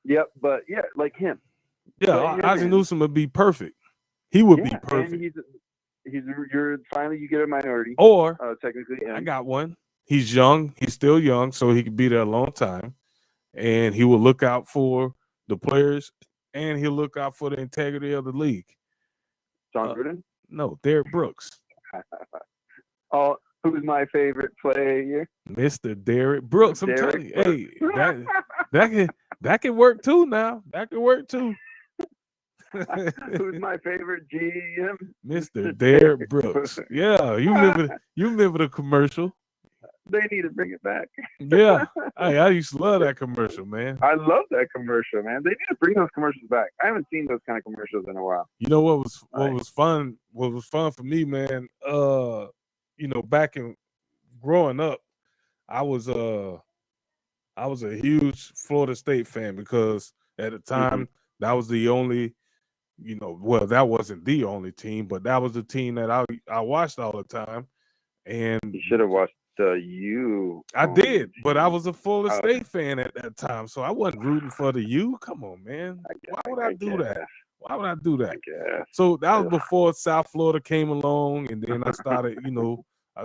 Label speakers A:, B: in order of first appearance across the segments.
A: Yep, but yeah, like him. Play
B: Yeah,
A: him
B: Ozzie
A: in.
B: Newsome would be perfect. He would be
A: Yeah, and
B: perfect.
A: he's you're finally you get a minority,
B: Or
A: technically
B: I
A: him.
B: got one. He's young. He's still young, so he could be there a long time. And he will look out for the players, and he'll look out for the integrity of the league.
A: John
B: Uh,
A: Gruden.
B: no, Derek Brooks,
A: Oh, who's my favorite player?
B: Mr. Derek Brooks. I'm
A: Derek
B: telling you,
A: Brooks.
B: hey, that can that can work too. Now that can work too.
A: Who's my favorite GM?
B: Mr.
A: Mr.
B: Derek
A: Derek
B: Brooks.
A: Brooks.
B: Yeah, you remember the commercial.
A: They need to bring it back.
B: Yeah. Hey, I used to love that commercial, man.
A: I love that commercial, man. They need to bring those commercials back. I haven't seen those kind of commercials in a while.
B: You know what
A: Like,
B: was fun? What was fun for me, man? Back in growing up, I was uh I was a huge Florida State fan because at the
A: hmm
B: time that was the only, well, that wasn't the only team, but that was the team that I watched all the time. And
A: you should have watched the U
B: I
A: only
B: did, but I
A: team.
B: was a Florida
A: Okay,
B: State fan at that time, so I wasn't rooting for the U. Come on, man. Why would I
A: I
B: do that?
A: guess.
B: Why would I do
A: I
B: that?
A: guess.
B: So that was
A: Ugh.
B: before South Florida came along, and then I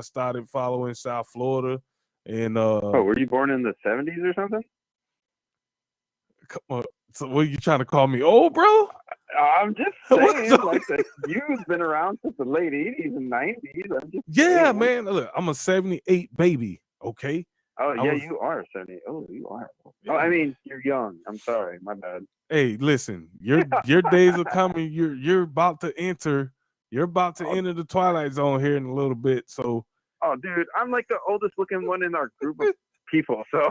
B: started following South Florida, and
A: Oh, were you born in the 70s or something?
B: come on. So what are you trying to call me old, bro?
A: I'm just
B: What
A: saying,
B: the-
A: like the U's been around since the late 80s and 90s. I'm just
B: Yeah,
A: saying.
B: man. Look, I'm a 78 baby. Okay.
A: Oh
B: I
A: yeah,
B: was
A: you are 70. Oh, you are. Oh,
B: yeah.
A: I mean, you're young. I'm sorry, my bad.
B: Hey, listen, your days are coming. You're about to
A: Oh,
B: enter the twilight zone here in a little bit. So
A: oh, dude, I'm like the oldest looking one in our group of people. So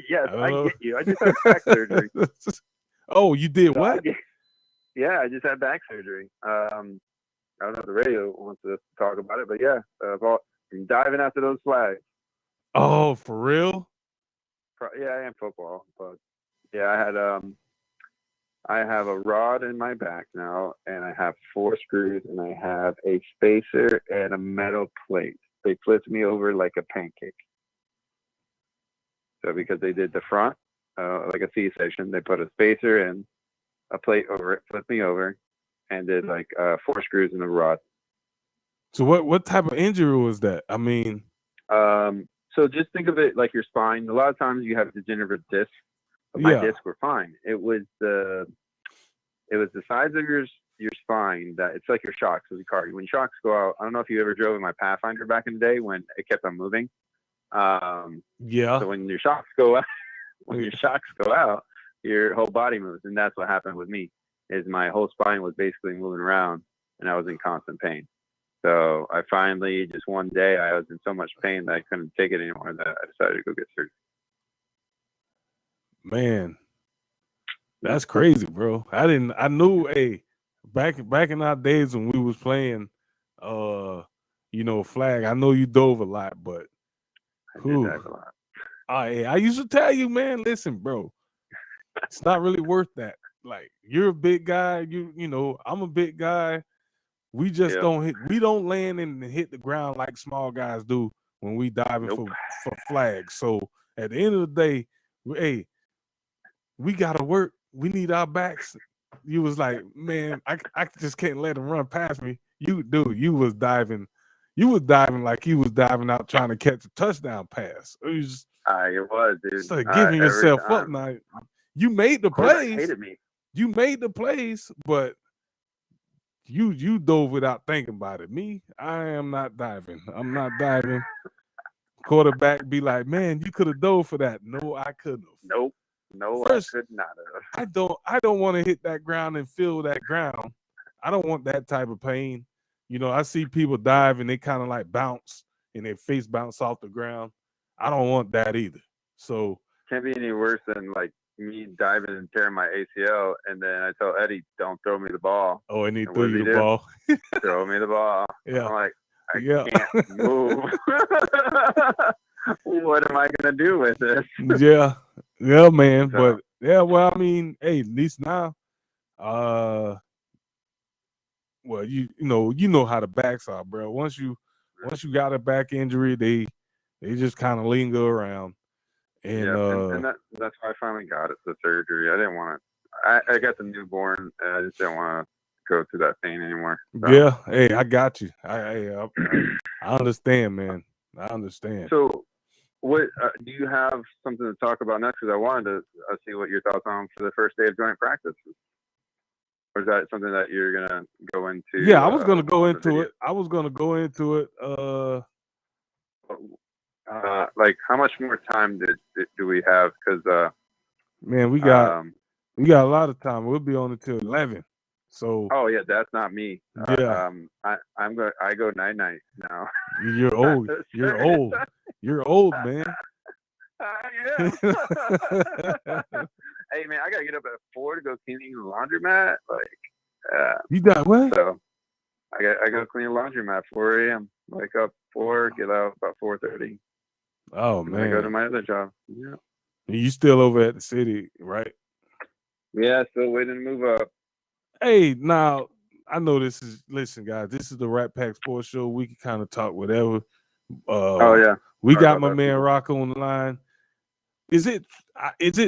A: yes, I
B: uh,
A: get you. I just had back surgery.
B: oh, you did
A: So I
B: what?
A: get. Yeah, I just had back surgery. I don't know if the radio wants to talk about it, but yeah, I'm diving after those flags.
B: Oh, for real?
A: Yeah, I am football, but yeah, I have a rod in my back now, and I have four screws, and I have a spacer and a metal plate. They flipped me over like a pancake. So because they did the front, like a C-section, they put a spacer and a plate over it, flipped me over, and did like four screws in the rod.
B: So what type of injury was that? I mean,
A: So just think of it like your spine. A lot of times you have degenerative discs, but my
B: yeah,
A: discs were fine. It was the sides of your spine that it's like your shocks of the car. When shocks go out, I don't know if you ever drove in my Pathfinder back in the day when it kept on moving. Um,
B: yeah.
A: so when your shocks go out, when your shocks go out, your whole body moves, and that's what happened with me. Is my whole spine was basically moving around, and I was in constant pain. So I finally, just one day, I was in so much pain that I couldn't take it anymore that I decided to go get surgery.
B: Man,
A: Yep.
B: that's crazy, bro. I knew, hey, back in our days when we was playing uh flag, I know you dove a lot, but
A: I did
B: who
A: that a lot.
B: I used to tell you, man, listen, bro, it's not really worth that. Like you're a big guy, I'm a big guy.
A: Yep.
B: We don't land and hit the ground like small guys do when we diving
A: Nope.
B: for flags. So at the end of the day, hey, we gotta work. We need our backs. You was like, man, I just can't let him run past me. You was diving like you was diving out trying to catch a touchdown pass.
A: It was, dude.
B: It's like giving
A: Every
B: yourself up
A: time.
B: now. You made the
A: Quarterback
B: plays.
A: hated me.
B: You made the plays, but you dove without thinking about it. Me, I am not diving. I'm not diving. Quarterback be like, man, you could have dove for that. No, I couldn't have.
A: Nope. No, I
B: First,
A: could not have.
B: I don't want to hit that ground and feel that ground. I don't want that type of pain. I see people dive and they kind of like bounce and their face bounce off the ground. I don't want that either. So,
A: Can't be any worse than like me diving and tearing my ACL, and then I tell Eddie, "Don't throw me the ball."
B: oh, and he
A: And what
B: threw
A: does
B: you
A: he
B: the
A: do?
B: ball.
A: Throw me the ball.
B: Yeah.
A: I'm like, I
B: Yeah.
A: can't move. What am I gonna do with this?
B: Yeah. Yeah, man.
A: So
B: But yeah, well, I mean, hey, at least now, uh, well, you know how the backs are, bro. Once you got a back injury, they just kind of linger around. And
A: and that's why I finally got it, the surgery. I didn't want to. I got the newborn, and I just didn't want to go through that pain anymore. So.
B: yeah, hey, I got you. I understand, man. I understand.
A: So, what do you have something to talk about next? Because I wanted to see what your thoughts on for the first day of joint practice. Or is that something that you're gonna go into?
B: Yeah, I was gonna go into it. I was gonna go into it.
A: Like, how much more time do we have? Because
B: man, we got a lot of time. We'll be on until 11. So.
A: Oh yeah, that's not me.
B: Yeah.
A: I go night now.
B: You're old. You're old. You're old, man.
A: Yeah. Hey man, I gotta get up at 4 to go clean the laundromat. Like,
B: you got what?
A: So I go clean the laundromat 4 a.m. Wake up 4, get out about 4:30.
B: Oh man.
A: I go to my other job. Yeah.
B: You still over at the city, right?
A: Yeah, still waiting to move up.
B: Hey, now I know listen, guys, this is the Rat Pack Sports Show. We can kind of talk whatever.
A: Oh yeah.
B: We got my man Rocco on the line. Is it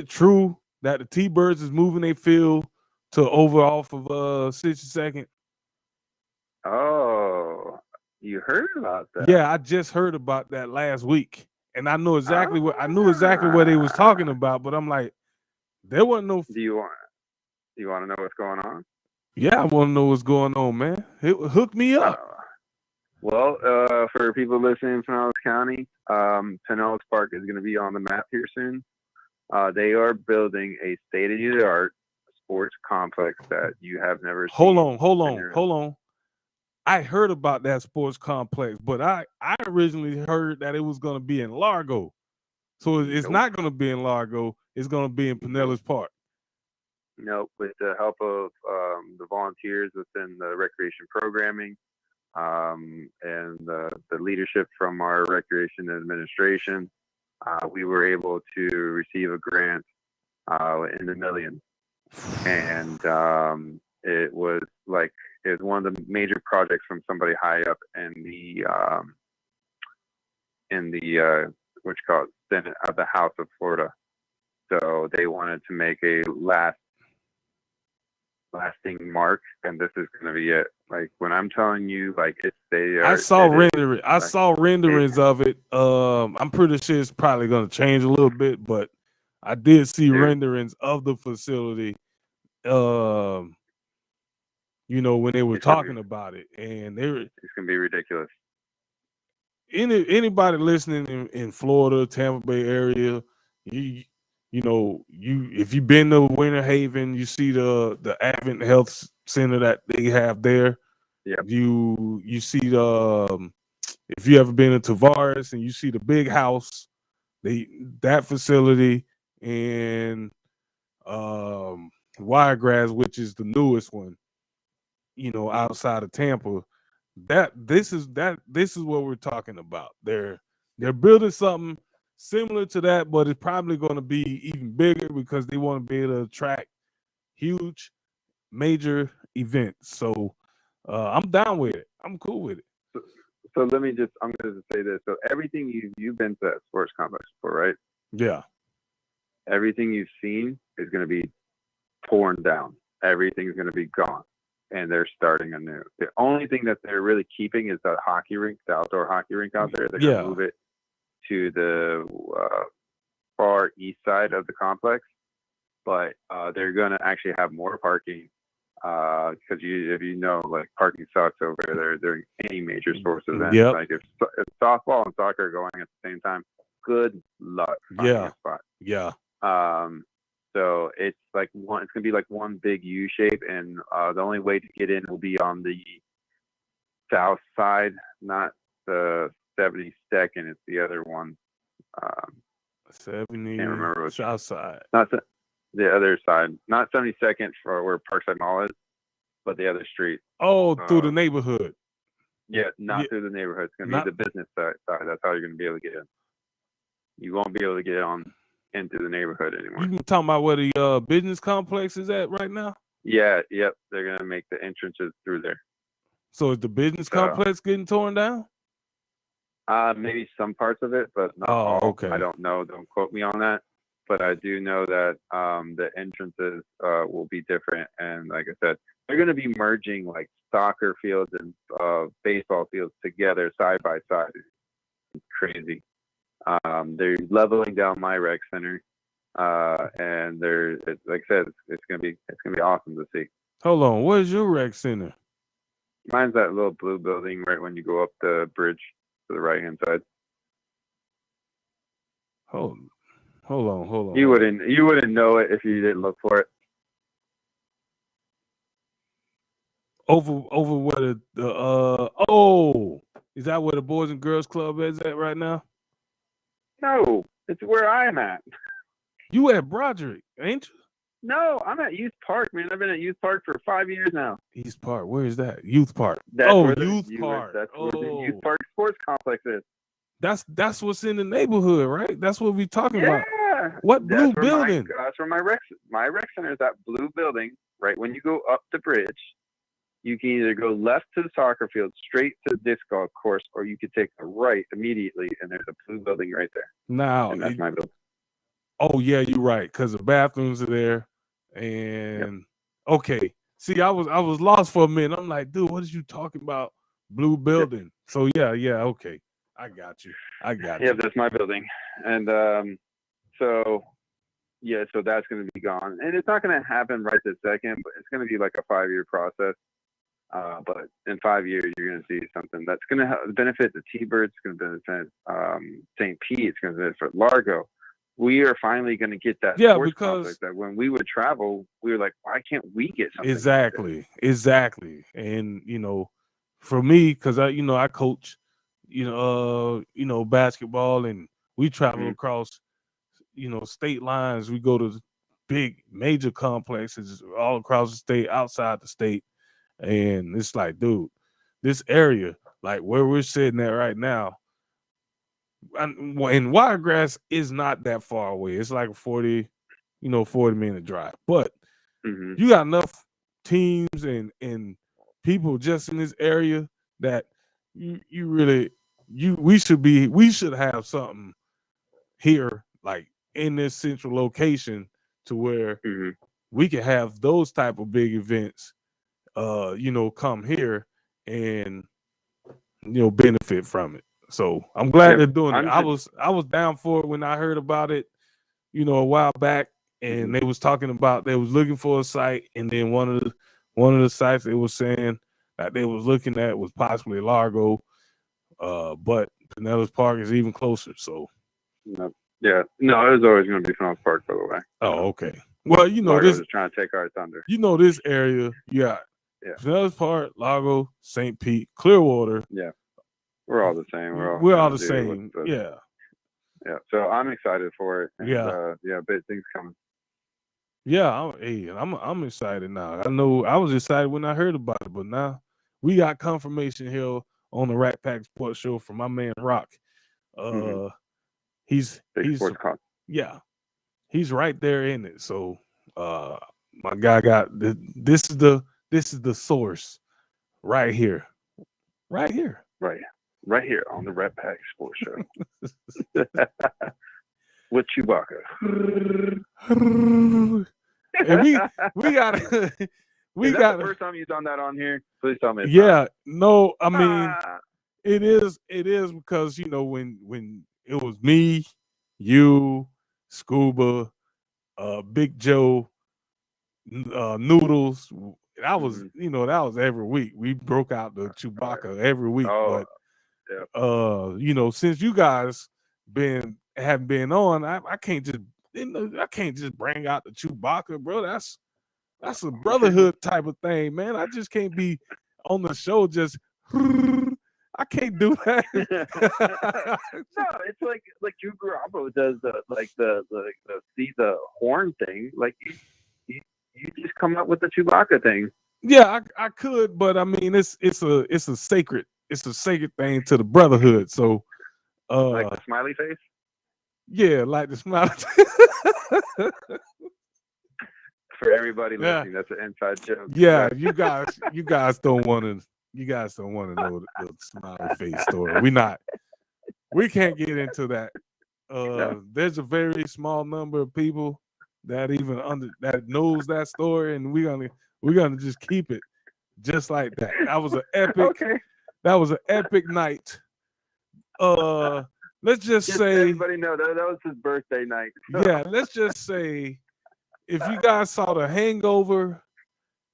B: true that the T-Birds is moving their field to over off of 62nd?
A: Oh, you heard about that?
B: Yeah, I just heard about that last week, and I know exactly what they was talking about. But I'm like, there wasn't no.
A: Do you want to know what's going on?
B: Yeah, I want to know what's going on, man. Hook me up.
A: Well, for people listening in Pinellas County, Pinellas Park is going to be on the map here soon. They are building a state-of-the-art sports complex that you have never seen.
B: Hold on. I heard about that sports complex, but I originally heard that it was going to be in Largo. So it's not going to be in Largo. It's going to be in Pinellas Park.
A: Nope. With the help of the volunteers within the recreation programming and the leadership from our recreation administration, we were able to receive a grant in the millions. And it was one of the major projects from somebody high up in the what you call it, Senate of the House of Florida. So they wanted to make a lasting mark, and this is going to be it. Like, when I'm telling you, like, I saw
B: renderings of it. I'm pretty sure it's probably going to change a little bit, but I did see renderings of the facility. When they were talking about it, and
A: it's gonna be ridiculous.
B: Anybody listening in Florida, Tampa Bay area, if you've been to Winter Haven, you see the Advent Health Center that they have there.
A: Yeah.
B: You see if you ever been to Tavares and you see the big house, that facility, and Wiregrass, which is the newest one, outside of Tampa. This is what we're talking about. They're building something similar to that, but it's probably going to be even bigger because they want to be able to attract huge, major events. So I'm down with it. I'm cool with it.
A: So I'm going to say this. So everything you've been to that sports complex before, right?
B: Yeah.
A: Everything you've seen is going to be torn down. Everything's going to be gone, and they're starting anew. The only thing that they're really keeping is that hockey rink, the outdoor hockey rink out there. They're going to move it to the far east side of the complex, but they're going to actually have more parking because if you know, like, parking sucks over there during any major sports event.
B: Yep.
A: Like if softball and soccer are going at the same time, good luck finding a spot.
B: Yeah.
A: So it's gonna be like one big U shape, and the only way to get in will be on the south side, not the 72nd. It's the other one.
B: 70.
A: Can't remember which.
B: South side.
A: Not the other side. Not 72nd for where Parkside Mall is, but the other street.
B: Oh, through the neighborhood.
A: Yeah, not through the neighborhood. It's gonna be the business side. That's how you're gonna be able to get in. You won't be able to get into the neighborhood anymore.
B: You talking about where the business complex is at right now?
A: Yeah, yep. They're gonna make the entrances through there.
B: So is the business complex getting torn down?
A: Maybe some parts of it, but not
B: Oh,
A: all.
B: okay.
A: I don't know. Don't quote me on that. But I do know that the entrances will be different. And like I said, they're going to be merging like soccer fields and baseball fields together side by side. It's crazy. They're leveling down my rec center, and like I said, it's gonna be awesome to see.
B: Hold on. Where's your rec center?
A: Mine's that little blue building right when you go up the bridge to the right hand side.
B: Hold on.
A: You wouldn't know it if you didn't look for it.
B: Over where the is that where the Boys and Girls Club is at right now?
A: No, it's where I'm at.
B: You at Broderick, ain't you?
A: No, I'm at Youth Park, man. I've been at Youth Park for 5 years now.
B: East Park. Where is that? Youth Park.
A: That's
B: Youth Park.
A: That's where the Youth Park Sports Complex is.
B: That's what's in the neighborhood, right? That's what we talking about.
A: Yeah.
B: What blue building?
A: That's where my rec center is. That blue building, right when you go up the bridge. You can either go left to the soccer field, straight to the disc golf course, or you could take a right immediately, and there's a blue building right there.
B: Now,
A: and that's my building.
B: Oh yeah, you're right, because the bathrooms are there. And okay, see, I was lost for a minute. I'm like, dude, what is you talking about? Blue building. So yeah, okay, I got you.
A: Yeah, that's my building, and so that's going to be gone, and it's not going to happen right this second, but it's going to be like a 5-year process. But in 5 years, you're going to see something that's going to benefit the T-Birds. It's going to benefit St. Pete. It's going to benefit Largo. We are finally going to get that. Sports complex that when we would travel, we were like, why can't we get something?
B: Exactly. And for me, because I coach, basketball, and we travel across, state lines. We go to big major complexes all across the state, outside the state. And it's like, dude, this area, like where we're sitting at right now, and Wiregrass is not that far away. It's like a 40-minute drive. But you got enough teams and people just in this area that we should have something here, like in this central location, to where we can have those type of big events come here and benefit from it. So I'm glad they're doing it. I was down for it when I heard about it, a while back, and they was talking about they was looking for a site, and then one of the sites they was saying that they was looking at was possibly Largo, but Pinellas Park is even closer. So
A: it was always going to be Pinellas Park, by the way.
B: Oh, okay. Well,
A: Largo's just trying to take our thunder.
B: This area, Pinellas Park, Largo, St. Pete, Clearwater.
A: Yeah. We're all the same.
B: We're all the same. Yeah.
A: So I'm excited for it. And, big things coming.
B: Yeah, I'm excited now. I know I was excited when I heard about it, but now we got confirmation here on the Rat Pack Sports Show from my man Rock. He's right there in it. So my guy got this is the source right here.
A: Right here on the Rat Pack Sports Show with Chewbacca.
B: And we got
A: the first time you've done that on here? Please tell me.
B: No, I mean it is because when it was me, you, Scuba, Big Joe, Noodles. That was that was every week. We broke out the Chewbacca every week. But since you guys haven't been on, I can't just bring out the Chewbacca, bro. That's a brotherhood type of thing, man. I just can't be on the show just I can't do that.
A: No, it's like Drew Garabo does the horn thing. Like you just come up with the Chewbacca thing.
B: Yeah, I could, but I mean it's a sacred thing to the brotherhood. So
A: like the smiley face?
B: Yeah, like the smiley
A: For everybody listening, that's an inside joke.
B: Yeah, you guys don't want to know the smiley face story. we can't get into that.
A: No.
B: There's a very small number of people that even that knows that story, and we're gonna just keep it just like that. That was an epic.
A: Okay.
B: That was an epic night. Let's just
A: Just
B: say,
A: everybody know that was his birthday night. So.
B: yeah, let's just say, if you guys saw The Hangover,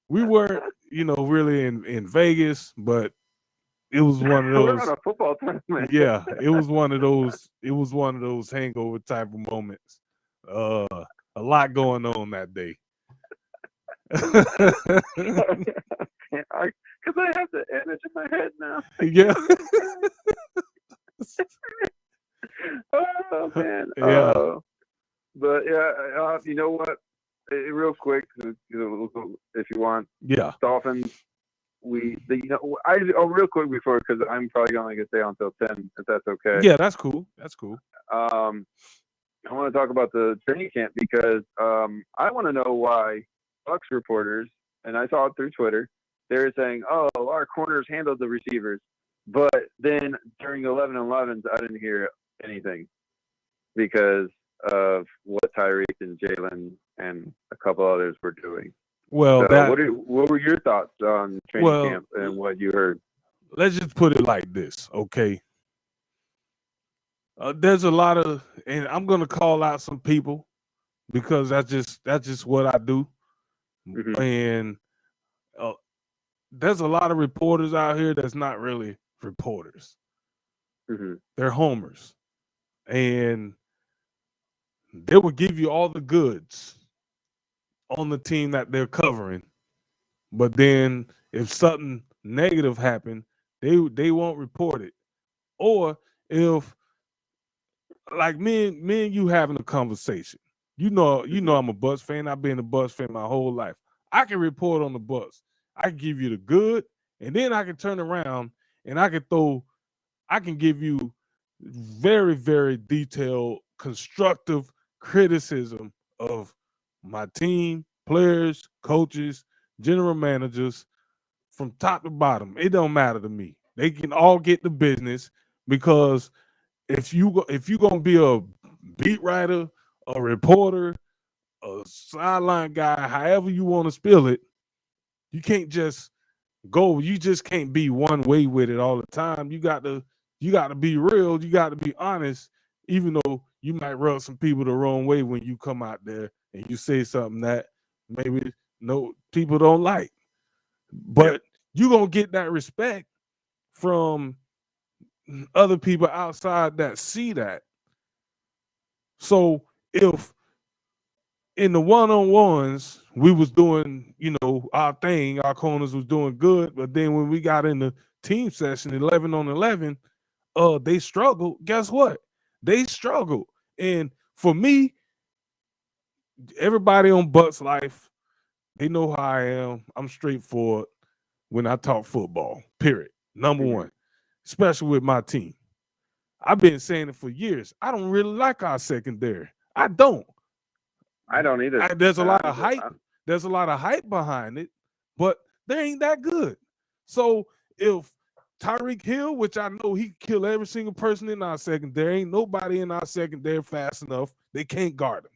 B: we weren't, really in Vegas, but it was one of
A: We're
B: those.
A: on a football tournament.
B: Yeah, it was one of those. It was one of those hangover type of moments. A lot going on that day.
A: Because I have the image in my head now.
B: Yeah.
A: Oh man.
B: Yeah.
A: But yeah, you know what? Real quick, if you want.
B: Yeah.
A: Dolphins. Real quick before, because I'm probably going to stay on until 10, if that's okay.
B: Yeah, that's cool. That's cool.
A: I want to talk about the training camp because I want to know why Bucs reporters, and I saw it through Twitter, they were saying, "Oh, our corners handled the receivers," but then during 11-11s, I didn't hear anything because of what Tyreek and Jalen and a couple others were doing.
B: Well,
A: so what were your thoughts on training camp and what you heard?
B: Let's just put it like this, okay? There's a lot of, and I'm gonna call out some people because that's just what I do.
A: Mm-hmm.
B: And there's a lot of reporters out here that's not really reporters.
A: Mm-hmm.
B: They're homers, and they will give you all the goods on the team that they're covering, but then if something negative happened, they won't report it. Or if, like me and you having a conversation, I'm a Bucs fan. I've been a Bucs fan my whole life. I can report on the Bucs. I can give you the good, and then I can turn around and I can give you very, very detailed, constructive criticism of my team, players, coaches, general managers, from top to bottom. It don't matter to me. They can all get the business, because if you're gonna be a beat writer, a reporter, a sideline guy, however you want to spill it, you can't just go. You just can't be one way with it all the time. You got to be real. You got to be honest, even though you might rub some people the wrong way when you come out there and you say something that maybe people don't like. But you're gonna get that respect from other people outside that see that. So if in the one-on-ones we was doing, our thing, our corners was doing good, but then when we got in the team session 11-on-11, they struggled. Guess what? They struggled. And for me, everybody on Bucs Life, they know how I am. I'm straightforward when I talk football, period. Number one, especially with my team. I've been saying it for years. I don't really like our secondary. I don't.
A: I don't either.
B: There's a lot of hype. There's a lot of hype behind it, but they ain't that good. So if Tyreek Hill, which I know he kill every single person in our secondary, ain't nobody in our secondary fast enough. They can't guard him.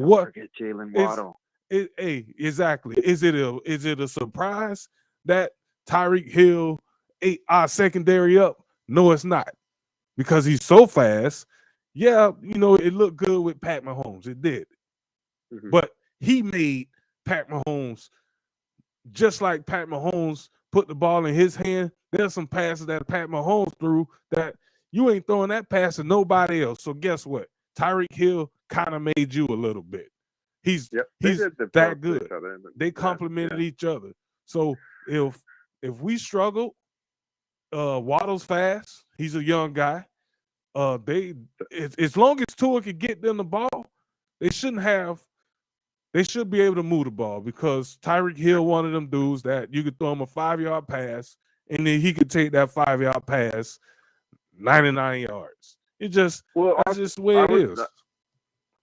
A: Don't forget Jalen Waddle.
B: Exactly. Is it a surprise that Tyreek Hill ate our secondary up? No, it's not, because he's so fast. Yeah, it looked good with Pat Mahomes. It did. Mm-hmm. But he made Pat Mahomes, just like Pat Mahomes put the ball in his hand. There's some passes that Pat Mahomes threw that you ain't throwing that pass to nobody else. So guess what? Tyreek Hill kind of made you a little bit. He's that good. They complemented each other. So if we struggle, Waddle's fast. He's a young guy. As long as Tua can get them the ball, they should be able to move the ball, because Tyreek Hill, one of them dudes that you could throw him a 5-yard pass and then he could take that 5-yard pass 99 yards. That's just the way it is.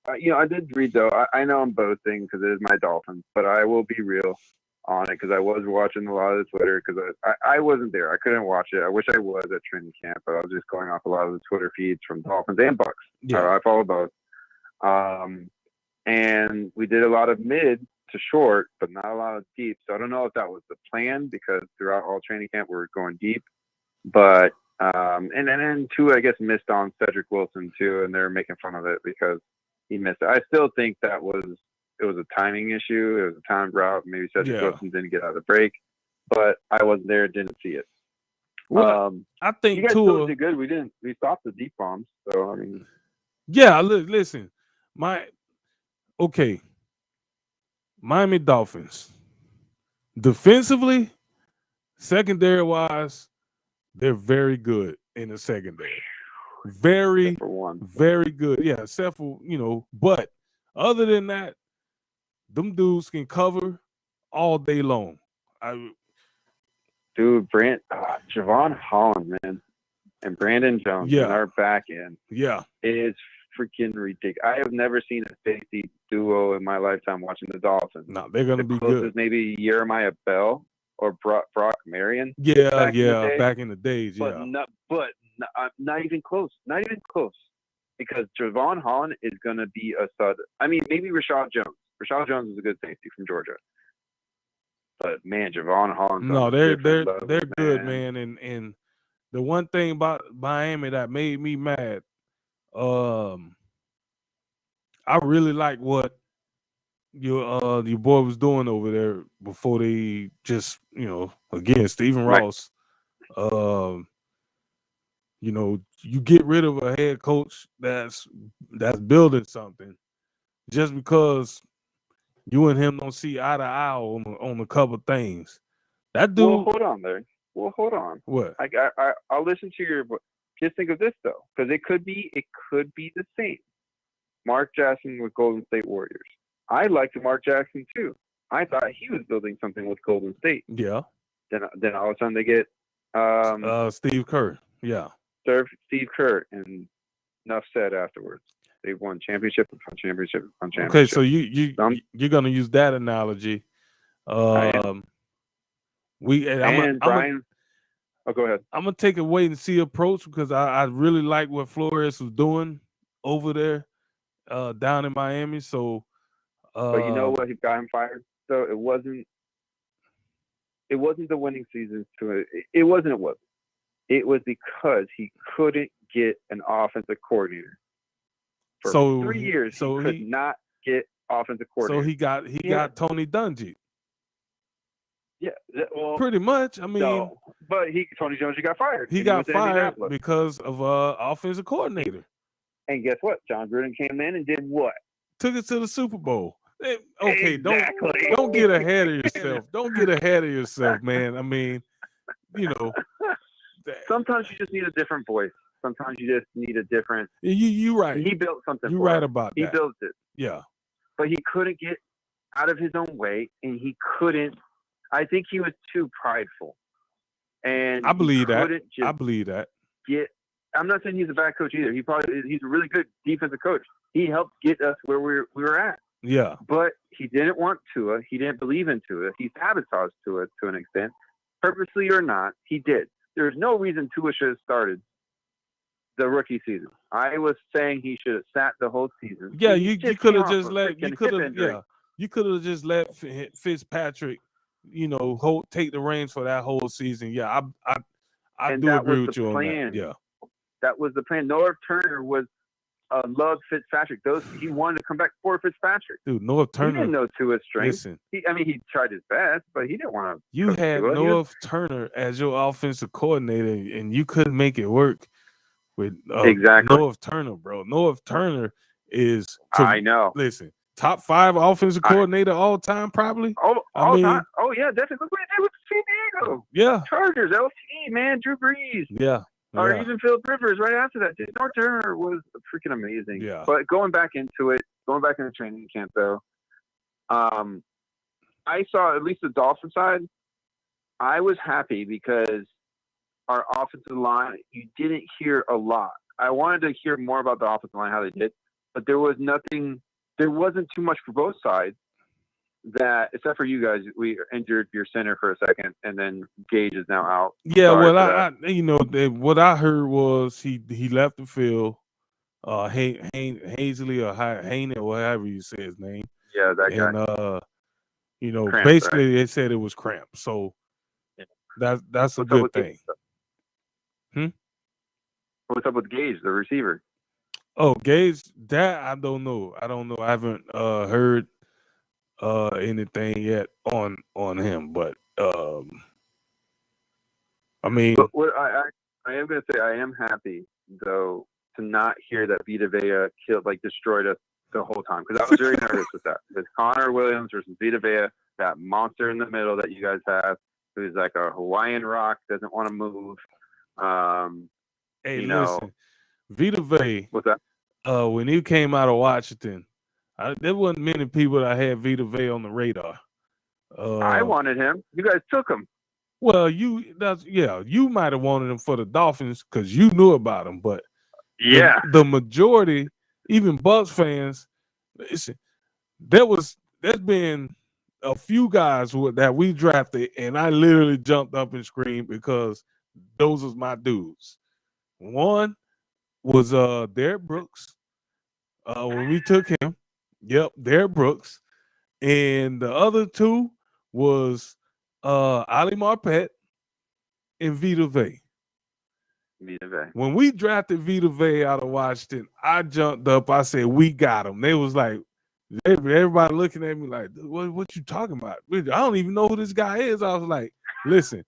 A: I did read, though. I know I'm boasting because it is my Dolphins, but I will be real. on it because I was watching a lot of the Twitter because I wasn't there. I couldn't watch it. I wish I was at training camp, but I was just going off a lot of the Twitter feeds from Dolphins and Bucks.
B: Yeah.
A: I follow both. And we did a lot of mid to short, but not a lot of deep. So I don't know if that was the plan because throughout all training camp we were going deep. But and then two, I guess, missed on Cedric Wilson too, and they're making fun of it because he missed it. I still think it was a timing issue. It was a timed route. Maybe Cedric Wilson didn't get out of the break, but I wasn't there, didn't see it.
B: Well, I think
A: you guys
B: Tua
A: still did good. We stopped the deep bombs. So I mean,
B: yeah. Listen, Miami Dolphins defensively, secondary wise, they're very good in the secondary. Very, very good. Yeah, except for, but other than that, them dudes can cover all day long.
A: Javon Holland, man, and Brandon Jones in our back end.
B: Yeah.
A: Is freaking ridiculous. I have never seen a safety duo in my lifetime watching the Dolphins.
B: No, they're going to be good.
A: Maybe Jeremiah Bell or Brock Marion.
B: Yeah, back in the days,
A: but not even close. Not even close. Because Javon Holland is going to be a stud. I mean, maybe Rashad Jones. Rashad Jones is a good safety from Georgia. But man, Javon Holland.
B: No, they're good, man. And the one thing about Miami that made me mad, I really like what your boy was doing over there before they just, again, Stephen Ross. You get rid of a head coach that's building something just because you and him don't see eye to eye on a couple things. That dude.
A: Well, hold on there. Hold on.
B: What?
A: I'll listen to your. Just think of this though, because it could be the same. Mark Jackson with Golden State Warriors. I liked Mark Jackson too. I thought he was building something with Golden State.
B: Yeah.
A: Then all of a sudden they get
B: Steve Kerr. Yeah.
A: Steve Kerr, and enough said afterwards. They've won championship upon championship upon championship.
B: Okay, so you're gonna use that analogy.
A: Brian. Go ahead.
B: I'm gonna take a wait and see approach because I really like what Flores was doing over there, down in Miami. So,
A: but you know what? He got him fired. So it wasn't the winning season to it. It wasn't. It was because he couldn't get an offensive coordinator. For 3 years, he could not get offensive coordinator.
B: So he got Tony Dungy.
A: Yeah, well,
B: pretty much. I mean,
A: no, but Tony Dungy got fired.
B: He got fired because of offensive coordinator.
A: And guess what? John Gruden came in and did what?
B: Took it to the Super Bowl. Okay, exactly. Don't get ahead of yourself. Don't get ahead of yourself, man. I mean,
A: sometimes you just need a different voice. Sometimes you just need a different.
B: You right.
A: He built something.
B: You're right about that.
A: He built it.
B: Yeah.
A: But he couldn't get out of his own way, and he couldn't. I think he was too prideful. And
B: I believe that.
A: I'm not saying he's a bad coach either. He's a really good defensive coach. He helped get us where we were at.
B: Yeah.
A: But he didn't want Tua. He didn't believe in Tua. He sabotaged Tua to an extent, purposely or not. He did. There's no reason Tua should have started the rookie season. I was saying he should have sat the whole season.
B: Yeah, you could have just let Fitzpatrick, take the reins for that whole season. Yeah, I do agree with you on that. Yeah,
A: that was the plan. Norv Turner loved Fitzpatrick. He wanted to come back for Fitzpatrick.
B: Dude, Norv Turner.
A: He didn't know Tua's strength.
B: Listen,
A: he tried his best, but he didn't want to.
B: You had Norv Turner as your offensive coordinator, and you couldn't make it work with
A: exactly
B: Norv Turner, bro. Norv Turner is.
A: I know.
B: Listen, top 5 offensive coordinator all time, probably.
A: All time. Oh yeah, definitely. Look what he did with San Diego.
B: Yeah.
A: Chargers, LT, man, Drew Brees.
B: Yeah.
A: Or even Philip Rivers right after that. Dude, Norv Turner was freaking amazing.
B: Yeah.
A: But going back into training camp though, I saw at least the Dolphin side. I was happy because our offensive line, you didn't hear a lot. I wanted to hear more about the offensive line, how they did, but there wasn't too much for both sides. that, except for you guys, we injured your center for a second, and then Gage is now out.
B: Yeah,
A: Sorry
B: well,
A: for that.
B: what I heard was he left the field. Hazley or Haney or whatever you say his name.
A: Yeah, that guy.
B: And
A: Cramps,
B: basically
A: right?
B: they said it was cramp. So
A: Yeah.
B: that's a
A: What's up
B: good
A: with
B: thing.
A: What's up with Gage, the receiver?
B: Oh, Gage, that I don't know. I haven't heard anything yet on him, but I mean,
A: But what I am going to say, I am happy though to not hear that Vita Vea destroyed us the whole time, because I was very nervous with that. With Connor Williams versus Vita Vea, that monster in the middle that you guys have, who's like a Hawaiian rock, doesn't want to move.
B: hey, listen, Vita Vea.
A: What's that?
B: When he came out of Washington, there wasn't many people that had Vita Vea on the radar.
A: I wanted him. You guys took him.
B: Well, you might have wanted him for the Dolphins because you knew about him, but
A: yeah,
B: the majority, even Bucs fans, listen, there's been a few guys that we drafted, and I literally jumped up and screamed because those was my dudes. One was Derrick Brooks. When we took him, Derrick Brooks, and the other two was Ali Marpet and Vita Vea. When we drafted Vita Vea out of Washington, I jumped up. I said, "We got him." They was like, everybody looking at me like, "What you talking about? I don't even know who this guy is." I was like, "Listen,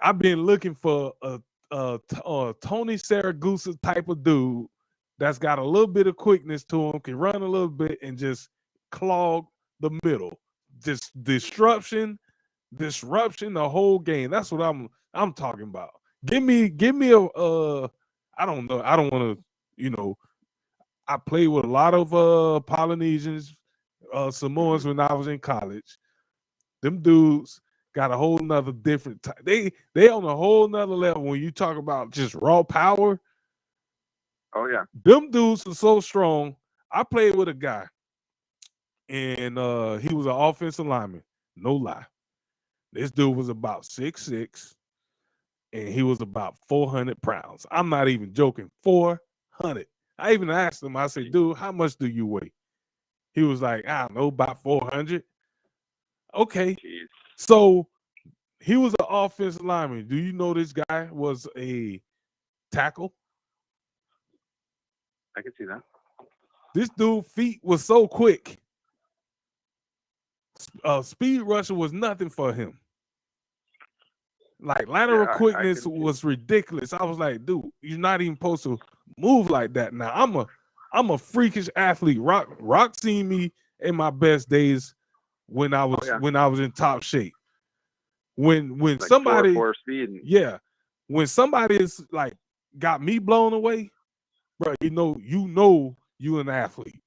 B: I've been looking for a Tony Siragusa type of dude that's got a little bit of quickness to him, can run a little bit, and just clog the middle, just disruption the whole game. That's what I'm talking about. Give me a I don't know. I don't want to, I played with a lot of Polynesians, Samoans when I was in college. Them dudes got a whole nother different type. They on a whole nother level when you talk about just raw power.
A: Oh yeah.
B: Them dudes are so strong. I played with a guy, and he was an offensive lineman. No lie. This dude was about 6'6", and he was about 400 pounds. I'm not even joking. 400. I even asked him, I said, "Dude, how much do you weigh?" He was like, "I don't know, about 400. Okay.
A: Jeez.
B: So he was an offensive lineman. Do you know this guy was a tackle?
A: I can see that.
B: This dude's feet was so quick. Speed rushing was nothing for him. Like lateral quickness was ridiculous. I was like, dude, you're not even supposed to move like that. Now I'm a freakish athlete. Rock seen me in my best days when I was in top shape. When like somebody
A: 4 speed.
B: When somebody is like got me blown away, bro, you know you an athlete.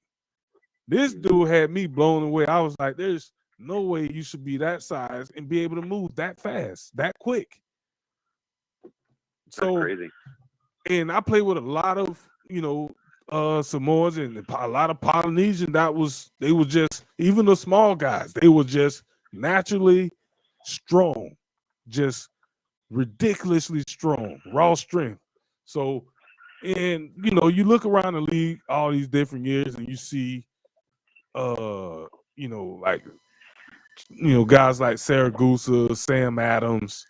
B: This dude had me blown away. I was like, there's no way you should be that size and be able to move that fast, that quick. So
A: crazy.
B: And I played with a lot of, Samoans and a lot of Polynesian. They were just, even the small guys, they were just naturally strong, just ridiculously strong, raw strength. So, and you look around the league all these different years and you see, guys like Siragusa, Sam Adams,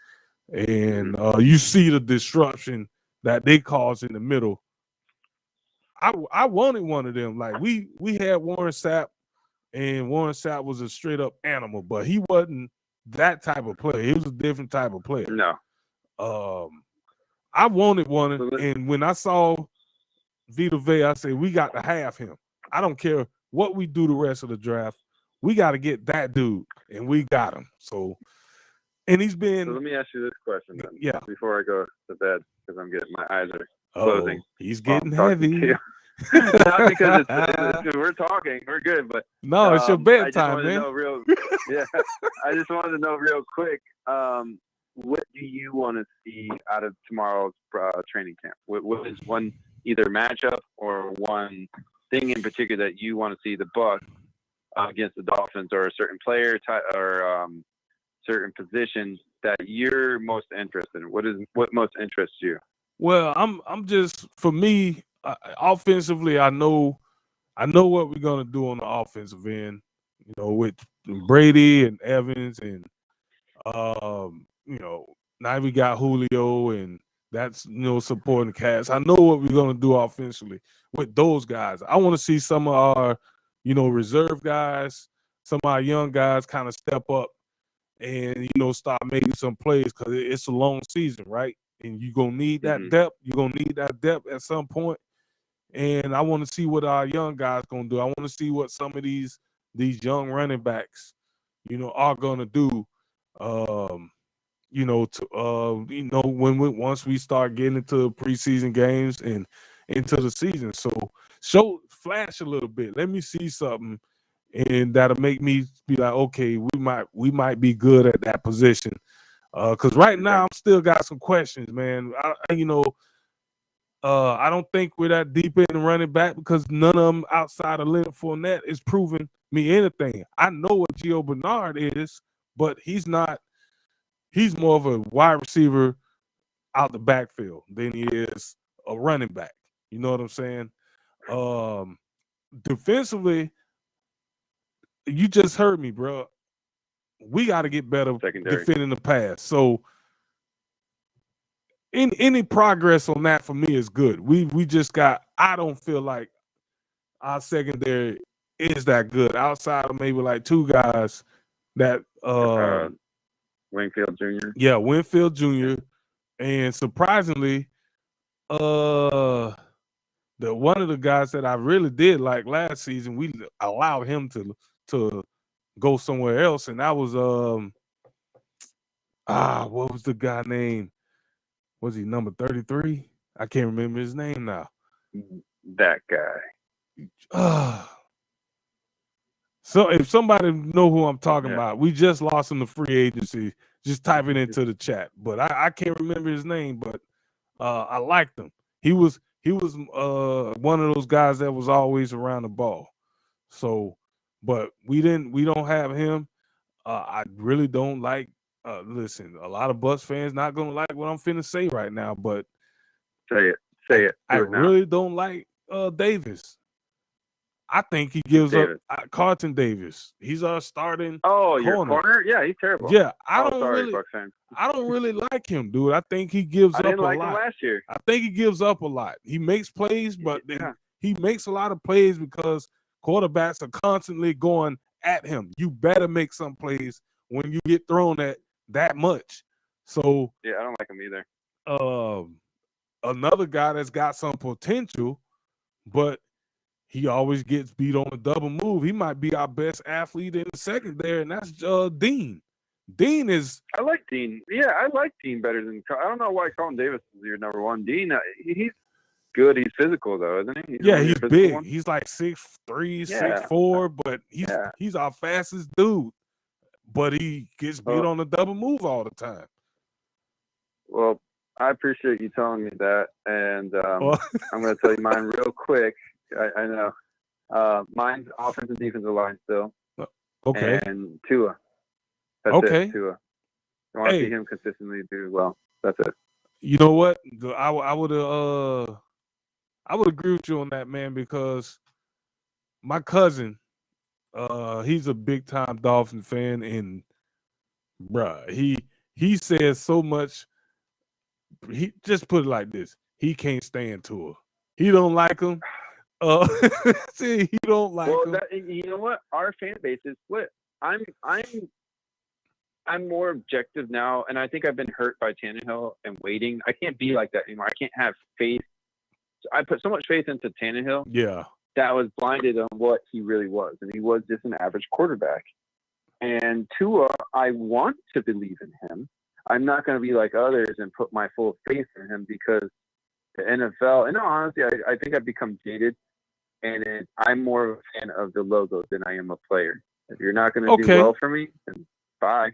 B: and you see the disruption that they cause in the middle. I wanted one of them. Like we had Warren Sapp, and Warren Sapp was a straight up animal, but he wasn't that type of player. He was a different type of player.
A: No.
B: I wanted one, and when I saw Vita Vea, I said, we got to have him. I don't care what we do the rest of the draft. We got to get that dude, and we got him. So, and he's been.
A: So let me ask you this question then.
B: Yeah.
A: Before I go to bed, because I'm getting my eyes are closing.
B: He's getting heavy.
A: Not because we're talking, we're good, but
B: no, it's your bedtime, man.
A: I just wanted to know real quick. What do you want to see out of tomorrow's training camp? What is one either matchup or one thing in particular that you want to see the Bucs against the Dolphins, or a certain player or certain position that you're most interested in? What most interests you?
B: Well, I'm just, for me, offensively, I know what we're gonna do on the offensive end. You know, with Brady and Evans, and you know, now we got Julio, and that's, you know, supporting the cast. I know what we're gonna do offensively with those guys. I want to see some of our, you know, reserve guys, some of our young guys kind of step up and, you know, start making some plays, because it's a long season, right? And you're gonna need that depth. You're gonna need that depth at some point. And I want to see what our young guys gonna do. I want to see what some of these young running backs, you know, are gonna do. You know, you know, once we start getting into preseason games and into the season. So flash a little bit. Let me see something, and that'll make me be like, okay, we might be good at that position. Because right now I'm still got some questions, man. You know, I don't think we're that deep in running back, because none of them outside of Leonard Fournette is proving me anything. I know what Gio Bernard is, but he's not. He's more of a wide receiver out the backfield than he is a running back. You know what I'm saying? Defensively, you just heard me, bro. We got to get better defending the pass. So any progress on that for me is good. We just got, I don't feel like our secondary is that good, outside of maybe like two guys that
A: Winfield Jr.
B: Yeah, Winfield Jr. And surprisingly, the one of the guys that I really did like last season, we allowed him to go somewhere else, and that was what was the guy name? Was he number 33? I can't remember his name now.
A: That guy.
B: So if somebody know who I'm talking about, we just lost him to free agency. Just type it into the chat. But I can't remember his name, but I liked him. He was one of those guys that was always around the ball. So, but we don't have him. I really don't like, listen, a lot of Bucs fans not gonna like what I'm finna say right now, but
A: say it.
B: I really don't like Davis. I think he gives up Carlton Davis. He's our starting
A: your corner? Yeah, he's terrible.
B: Yeah, I don't really like him, dude. I think he gives up a lot. I didn't like him
A: last year.
B: I think he gives up a lot. He makes plays, but he makes a lot of plays because quarterbacks are constantly going at him. You better make some plays when you get thrown at that much. So
A: yeah, I don't like him either.
B: Another guy that's got some potential, but he always gets beat on a double move. He might be our best athlete in the secondary, and that's Dean. Dean is.
A: I like Dean. Yeah, I like Dean better than. I don't know why Colin Davis is your number one. Dean, he's good. He's physical though, isn't he?
B: He's big. One. He's like 6'3", 6'4", but he's our fastest dude. But he gets beat on a double move all the time.
A: Well, I appreciate you telling me that, and I'm going to tell you mine real quick. I know. Mine's offensive defensive line still.
B: Okay.
A: And Tua. That's it, Tua. I want to see him consistently do well. That's it.
B: You know what? I would agree with you on that, man, because my cousin, he's a big time Dolphin fan, and bruh, he says so much. He just put it like this: he can't stand Tua. He don't like him. See, he don't like him.
A: You know what? Our fan base is split. I'm more objective now, and I think I've been hurt by Tannehill and waiting. I can't be like that anymore. I can't have faith. I put so much faith into Tannehill.
B: Yeah.
A: That was blinded on what he really was, and he was just an average quarterback. And Tua, I want to believe in him. I'm not going to be like others and put my full faith in him, because the NFL, and honestly, I think I've become jaded. And I'm more of a fan of the logo than I am a player. If you're not going to do well for me, then bye.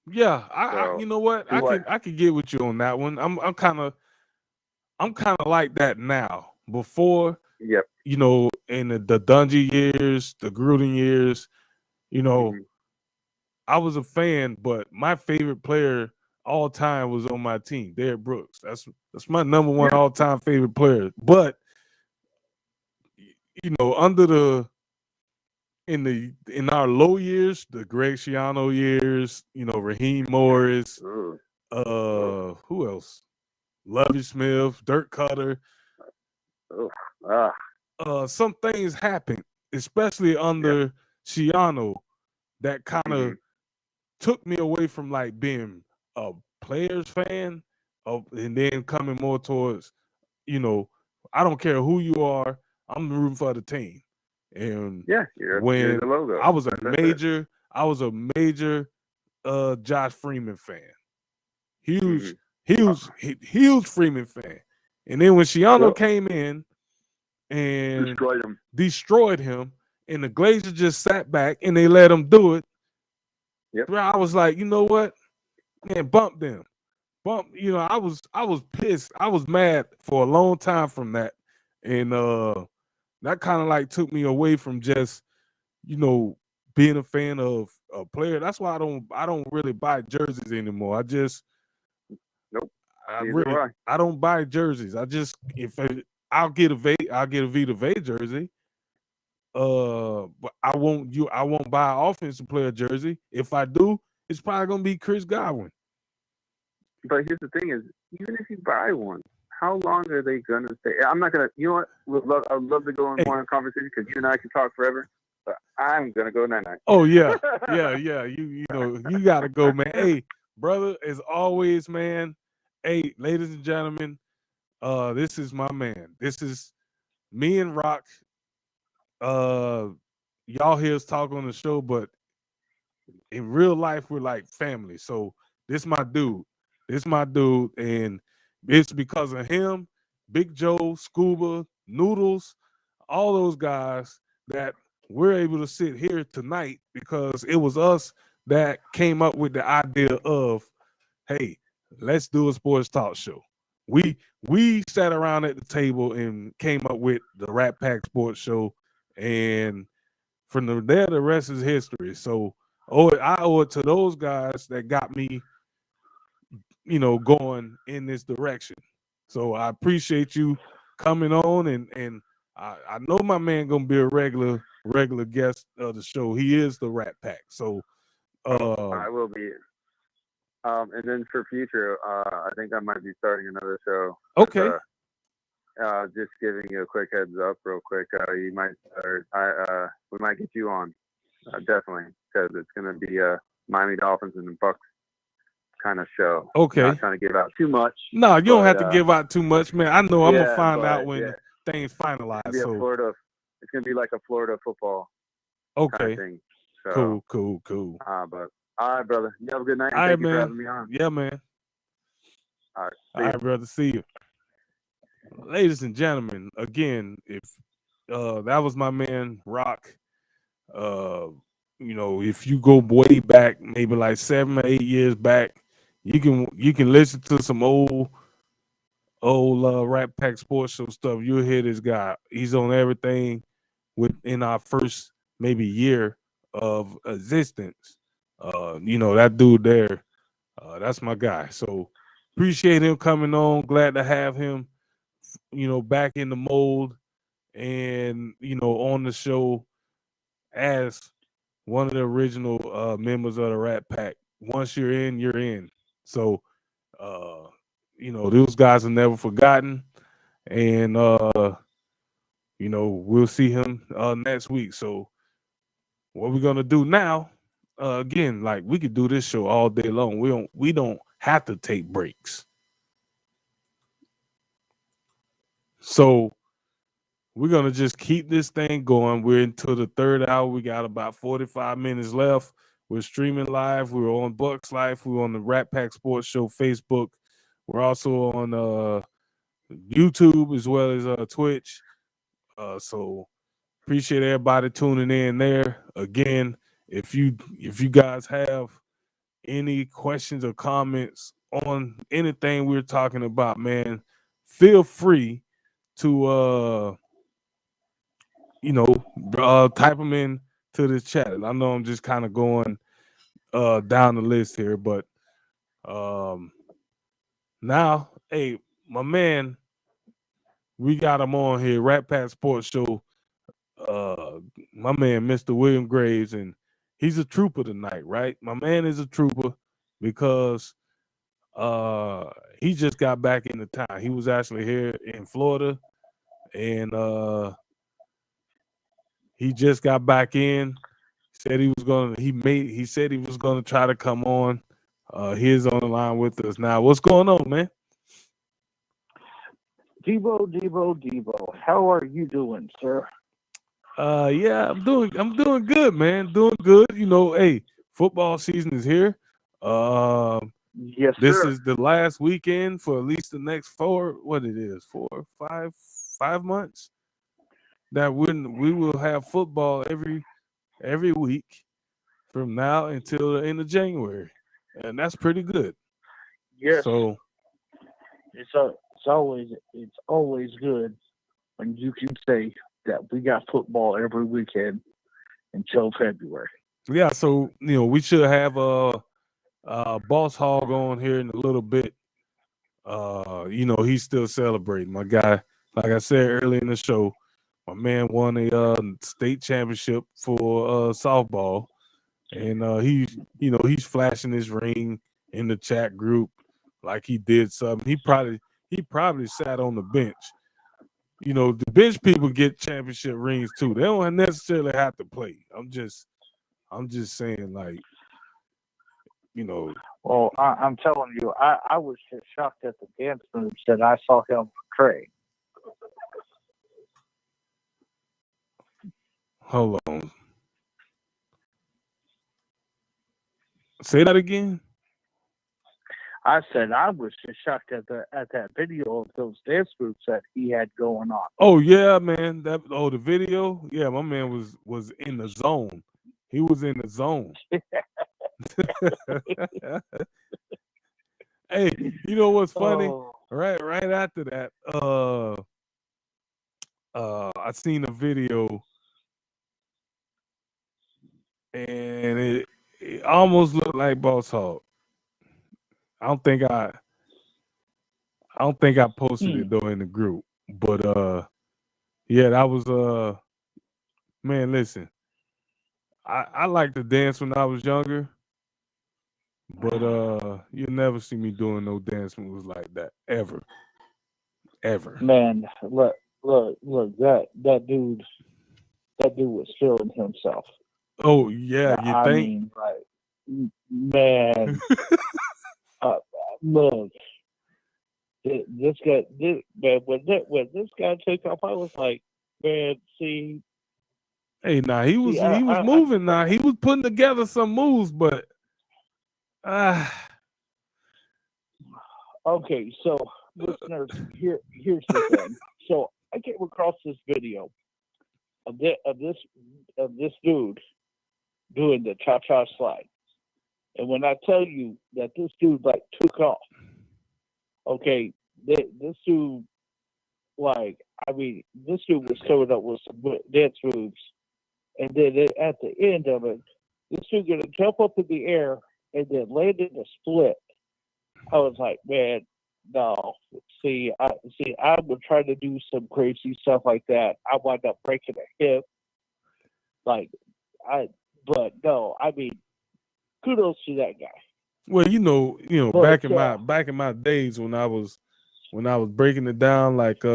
B: Yeah, I you know what? I could get with you on that one. I'm kind of like that now. Before,
A: yep.
B: You know, in the Dungy years, the Gruden years, you know,
A: Mhm.
B: I was a fan, but my favorite player all time was on my team, Derrick Brooks. That's my number one
A: Yeah.
B: all time favorite player. But you know, in our low years, the Greg Schiano years, you know, Raheem Morris,
A: Ooh. Ooh.
B: who else? Lovie Smith, Dirk Cutter.
A: Ooh. Ah.
B: Some things happened, especially
A: Yeah.
B: under Schiano, that kind of
A: Mhm.
B: took me away from like being a players fan and then coming more towards, you know, I don't care who you are, I'm rooting for the team. And
A: Yeah. You're
B: when
A: the logo.
B: I was a
A: That's it.
B: major, I was a major Josh Freeman fan. Huge,
A: Mhm.
B: huge Freeman fan. And then when Schiano
A: Yep.
B: came in and
A: Destroyed him.
B: destroyed him, and the Glazers just sat back and they let him do it,
A: Yep.
B: bro, I was like, you know what? Man, bump them. Bump, you know, I was pissed. I was mad for a long time from that. And that kind of like took me away from just, you know, being a fan of a player. That's why I don't really buy jerseys anymore.
A: Nope.
B: I
A: Neither do
B: really
A: I.
B: I don't buy jerseys. I just I'll get a Vita Vey jersey. But I won't buy an offensive player jersey. If I do, it's probably gonna be Chris Godwin.
A: But here's the thing: is even if you buy one, how long are they gonna stay? I'm not gonna. You know what? I'd love to go in
B: Hey,
A: more conversation because you and I can talk forever. But I'm gonna go night night.
B: oh yeah, yeah. You know you gotta go, man. Hey, brother, as always, man. Hey, ladies and gentlemen, this is my man. This is me and Rock. Uh, y'all hear us talk on the show, but in real life, we're like family. So this my dude. This my dude, and it's because of him, Big Joe, Scuba, Noodles, all those guys that we're able to sit here tonight because it was us that came up with the idea of, hey, let's do a sports talk show. We sat around at the table and came up with the Rat Pack Sports Show, and there, the rest is history. So, I owe it to those guys that got me, you know, going in this direction. So I appreciate you coming on, and I know my man gonna be a regular guest of the show. He is the Rat Pack. So
A: Oh,
B: uh
A: I will be. And then for future, I think I might be starting another show.
B: okay.
A: Just giving you a quick heads up, real quick. You might start. We might get you on, definitely, because it's gonna be a Miami Dolphins and the Bucks kind of show. I'm
B: Okay.
A: not trying to give out too much,
B: No, you don't
A: but
B: have to give out too much, man. I know I'm gonna
A: yeah,
B: find out
A: but
B: when
A: yeah,
B: things
A: it's gonna
B: finalize.
A: be a
B: So
A: Florida. It's gonna be like a Florida football kind of
B: okay.
A: thing. So,
B: Cool.
A: but all right, brother. You have a good night,
B: All
A: and
B: right,
A: thank you for
B: man.
A: having me on.
B: Yeah, man.
A: All right,
B: All
A: see you.
B: right, brother. See you. Ladies and gentlemen, again, if that was my man Rock. Uh, you know, if you go way back, maybe like 7 or 8 years back, you can listen to some old Rat Pack Sports Show stuff. You'll hear this guy. He's on everything within our first maybe year of existence. You know, that dude there, that's my guy. So appreciate him coming on. Glad to have him, you know, back in the mold and, you know, on the show as one of the original members of the Rat Pack. Once you're in, you're in. So, uh, you know, those guys are never forgotten. And, you know, we'll see him next week. So, what we're gonna do now, again, like we could do this show all day long. We don't have to take breaks. So we're gonna just keep this thing going. We're into the third hour. We got about 45 minutes left. We're streaming live. We're on Bucks Life. We're on the Rat Pack Sports Show Facebook. We're also on YouTube as well as Twitch. So appreciate everybody tuning in there. Again, if you guys have any questions or comments on anything we're talking about, man, feel free to type them in to this chat. And I know I'm just kind of going down the list here, but now, hey, my man, we got him on here, Rat Pack Sports Show. My man, Mr. William Graves, and he's a trooper tonight, right? My man is a trooper because he just got back into town. He was actually here in Florida, and he just got back in. Said he was gonna. He said he was gonna try to come on. He is on the line with us now. What's going on, man?
C: Debo, how are you doing, sir?
B: Yeah, I'm doing good, man. Doing good. Hey, football season is here.
C: Yes,
B: This
C: sir.
B: is the last weekend for at least the next 5 months that we will have football every week from now until the end of January, and that's pretty good.
C: Yes.
B: So
C: It's always good when you can say that we got football every weekend until February.
B: yeah, so we should have Boss Hog on here in a little bit. He's still celebrating. My guy, like I said earlier in the show, my man won a state championship for softball, and he's flashing his ring in the chat group like he did something. He probably sat on the bench. The bench people get championship rings too. They don't necessarily have to play. I'm just saying, like,
C: Well, I'm telling you, I was just shocked at the dance moves that I saw him portray.
B: Hold on. Say that again.
C: I said I was just shocked at that video of those dance moves that he had going on.
B: Oh yeah, man. The video. Yeah, my man was in the zone. He was in the zone. Hey, you know what's funny?
C: Oh.
B: Right after that, I seen a video, and it almost looked like Boss Hog. I don't think I posted it though in the group, but yeah, that was man. Listen, I liked to dance when I was younger, but you'll never see me doing no dance moves like that ever.
C: Man, look, that dude was feeling himself.
B: Oh yeah, you
C: I
B: think?
C: mean, like, man, look, this guy, man, when this guy took off, I was like, man, see.
B: Hey, he was moving. Now he was putting together some moves, but
C: okay, so listeners, here's the thing. So I came across this video of this dude doing the cha-cha slide, and when I tell you that this dude like took off, okay, this dude, like, I mean, this dude was coming up with some dance moves, and then at the end of it, this dude gonna jump up in the air and then land in a split. I was like, man, no. See, I would try to do some crazy stuff like that. I wound up breaking a hip. But no, I mean, kudos to that guy.
B: Well,
C: But,
B: back in my days when I was breaking it down, like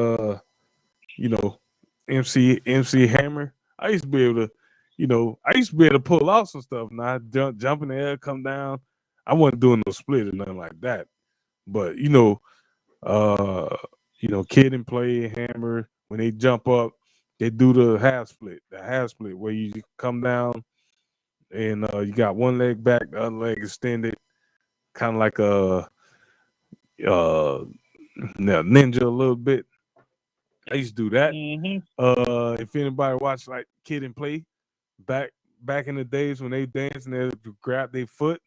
B: MC Hammer, I used to be able to pull out some stuff. Now jump in the air, come down. I wasn't doing no split or nothing like that. But Kid and Play, Hammer, when they jump up, they do the half split where you come down and you got one leg back, the other leg extended, kind of like a ninja a little bit. I used to do that.
C: Mm-hmm.
B: If anybody watched like Kid and Play back in the days when they danced and they would grab their foot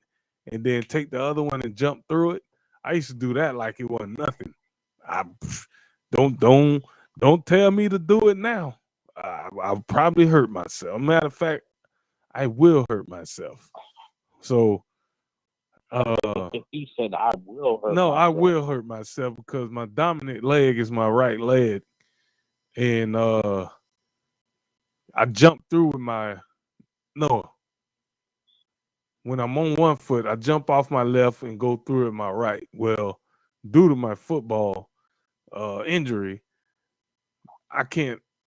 B: and then take the other one and jump through it, I used to do that like it wasn't nothing. Don't tell me to do it now. I'll probably hurt myself. Matter of fact, I will hurt myself. So,
C: If he said I will hurt
B: no, I
C: myself.
B: will hurt myself because my dominant leg is my right leg, and I jump through with my no. When I'm on one foot, I jump off my left and go through with my right. Well, due to my football injury, I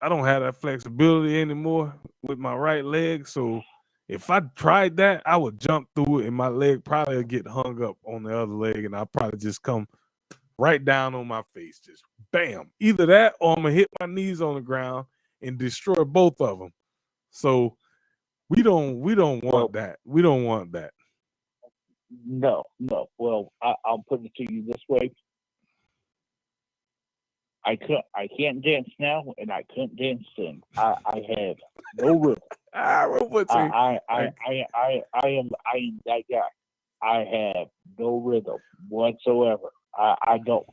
B: don't have that flexibility anymore with my right leg. So if I tried that, I would jump through it and my leg probably would get hung up on the other leg and I'll probably just come right down on my face. Just bam. Either that or I'm going to hit my knees on the ground and destroy both of them. So we don't want that. We don't want that.
C: No. Well, I'll put it to you this way. I can't dance now, and I couldn't dance then. I have no rhythm. I am that guy. I have no rhythm whatsoever. I don't.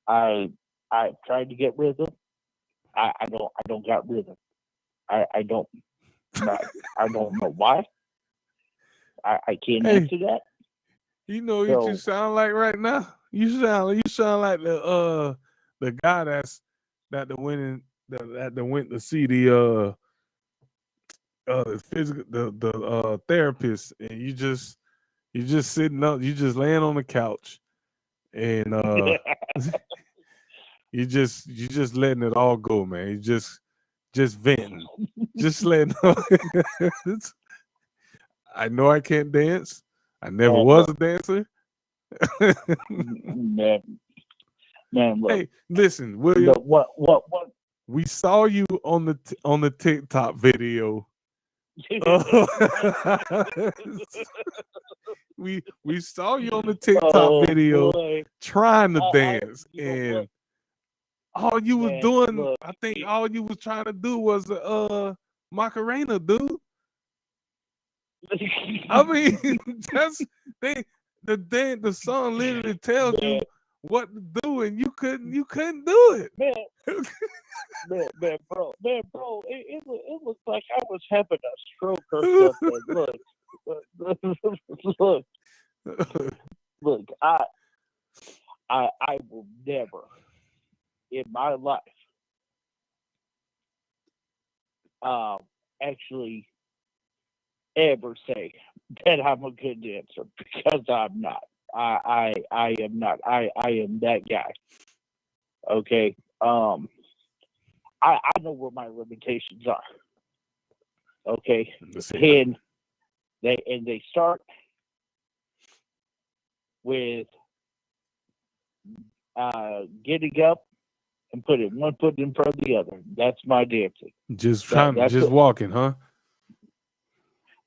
C: I tried to get rhythm. I don't got rhythm. I don't. I don't know why. I can't answer that.
B: You know what you sound like right now? You sound like the guy that went to see the physical the therapist, and you just sitting up, you just laying on the couch, and you just letting it all go, man. You just venting, just letting. I know I can't dance. I never was a dancer.
C: man, look.
B: Hey, listen, William.
C: What?
B: We saw you on the TikTok video. we saw you on the TikTok video trying to dance, and all you was doing, look, I think all you was trying to do was Macarena, dude. I mean, the song literally tells you what to do, and you couldn't do it,
C: man, bro. It looked like I was having a stroke or something. Look. I will never in my life actually ever say that I'm a good dancer, because I'm not. I am not. I am that guy. Okay. I know where my limitations are. Okay. And they start with getting up and putting one foot in front of the other. That's my dancing.
B: Just walking, huh?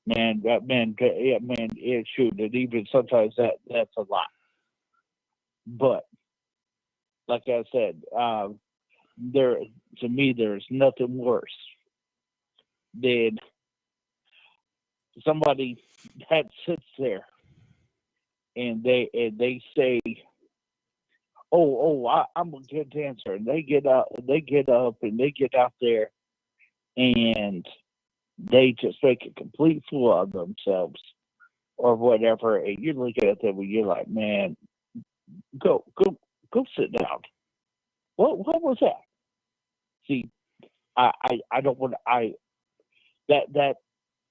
C: Man, it shoot, and even sometimes that's a lot. But like I said, to me there's nothing worse than somebody that sits there and they say, I'm a good dancer, and they get up and they get out there and they just make a complete fool of themselves or whatever, and you're looking at them and you're like, man, go sit down. What was that? See, I don't want that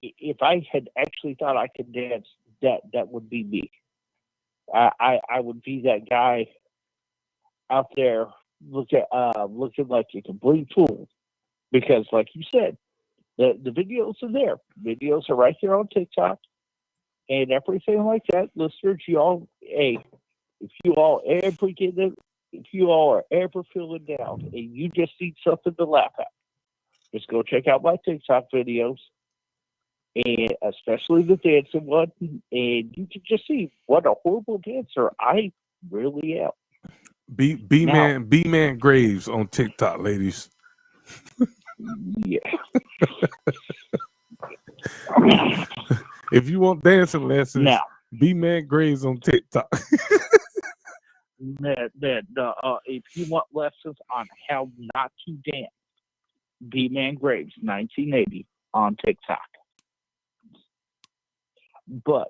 C: if I had actually thought I could dance, that would be me. I would be that guy out there looking like a complete fool, because like you said, the videos are there. Videos are right there on TikTok and everything like that. Listeners, if you all are ever feeling down and you just need something to laugh at, just go check out my TikTok videos, and especially the dancing one, and you can just see what a horrible dancer I really am.
B: B-Man Graves on TikTok, ladies.
C: Yeah.
B: If you want dancing lessons,
C: now,
B: B-Man Graves on TikTok.
C: if you want lessons on how not to dance, B-Man Graves 1980 on TikTok. But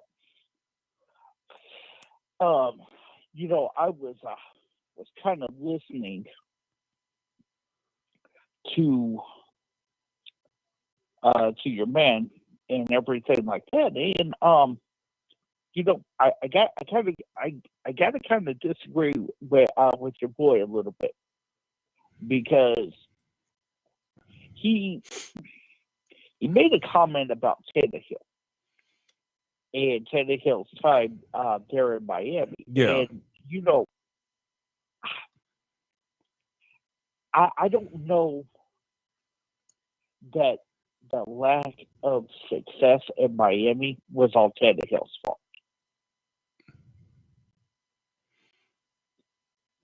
C: you know, I was kind of listening to your man and everything like that, and you know, I gotta kind of disagree with your boy a little bit, because he made a comment about Tannehill and Tannehill's time there in Miami.
B: Yeah.
C: And you know, I don't know that the lack of success in Miami was all Tannehill's fault.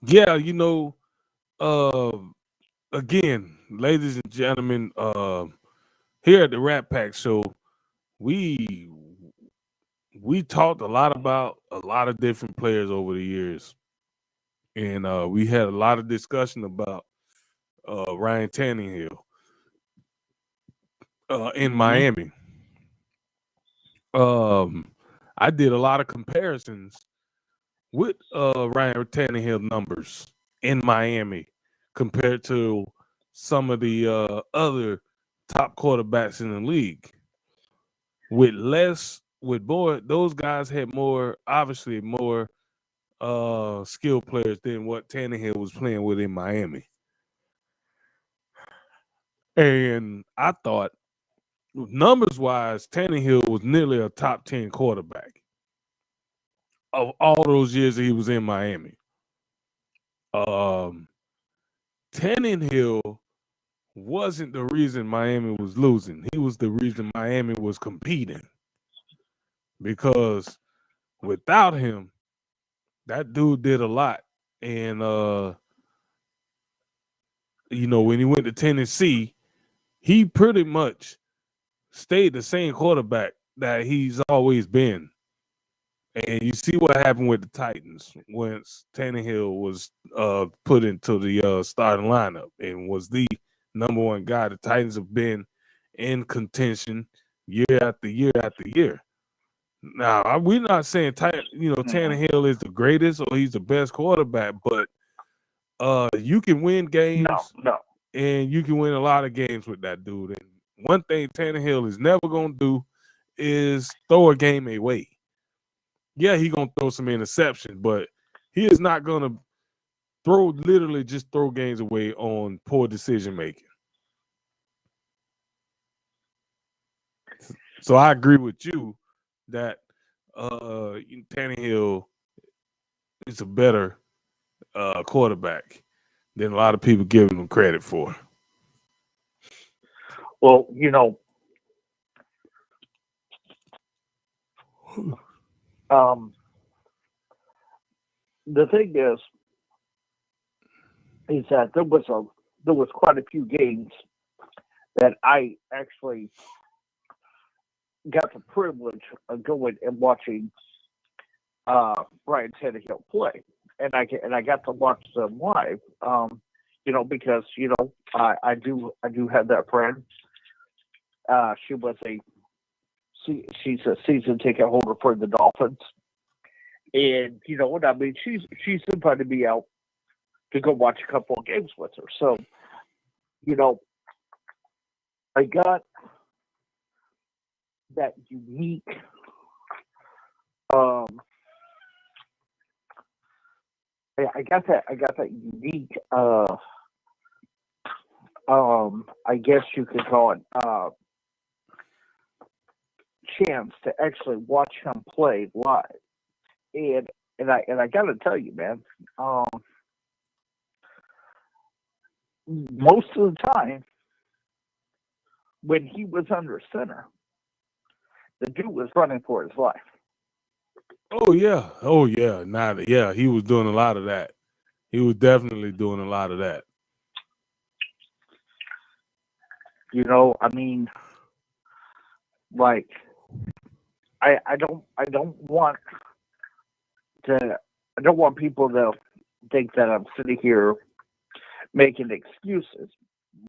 B: Yeah, you know, again, ladies and gentlemen, here at the Rat Pack Show, we talked a lot about a lot of different players over the years, and we had a lot of discussion about Ryan Tannehill in Miami. I did a lot of comparisons with Ryan Tannehill numbers in Miami compared to some of the other top quarterbacks in the league. Those guys had obviously more skill players than what Tannehill was playing with in Miami. And I thought, numbers wise, Tannehill was nearly a top 10 quarterback of all those years that he was in Miami. Tannehill wasn't the reason Miami was losing. He was the reason Miami was competing. Because without him, that dude did a lot. And you know, when he went to Tennessee, he pretty much stayed the same quarterback that he's always been. And you see what happened with the Titans once Tannehill was put into the starting lineup and was the number one guy. The Titans have been in contention year after year after year. Now, we're not saying Tannehill is the greatest or he's the best quarterback, but you can win games.
C: No.
B: And you can win a lot of games with that dude. And one thing Tannehill is never going to do is throw a game away. Yeah, he's going to throw some interceptions, but he is not going to literally just throw games away on poor decision making. So I agree with you that Tannehill is a better quarterback than a lot of people giving him credit for.
C: Well, you know, the thing is that there was quite a few games that I actually got the privilege of going and watching Ryan Tannehill play, and I got to watch them live. You know, because you know I do have that friend. She's a season ticket holder for the Dolphins, and you know what I mean. She's invited me out to go watch a couple of games with her. So, you know, I got that unique. I got that unique. I guess you could call it chance to actually watch him play live, and I got to tell you, man, most of the time when he was under center, the dude was running for his life.
B: Oh yeah. Yeah, he was doing a lot of that. He was definitely doing a lot of that.
C: You know, I mean, like, I don't want people to think that I'm sitting here making excuses,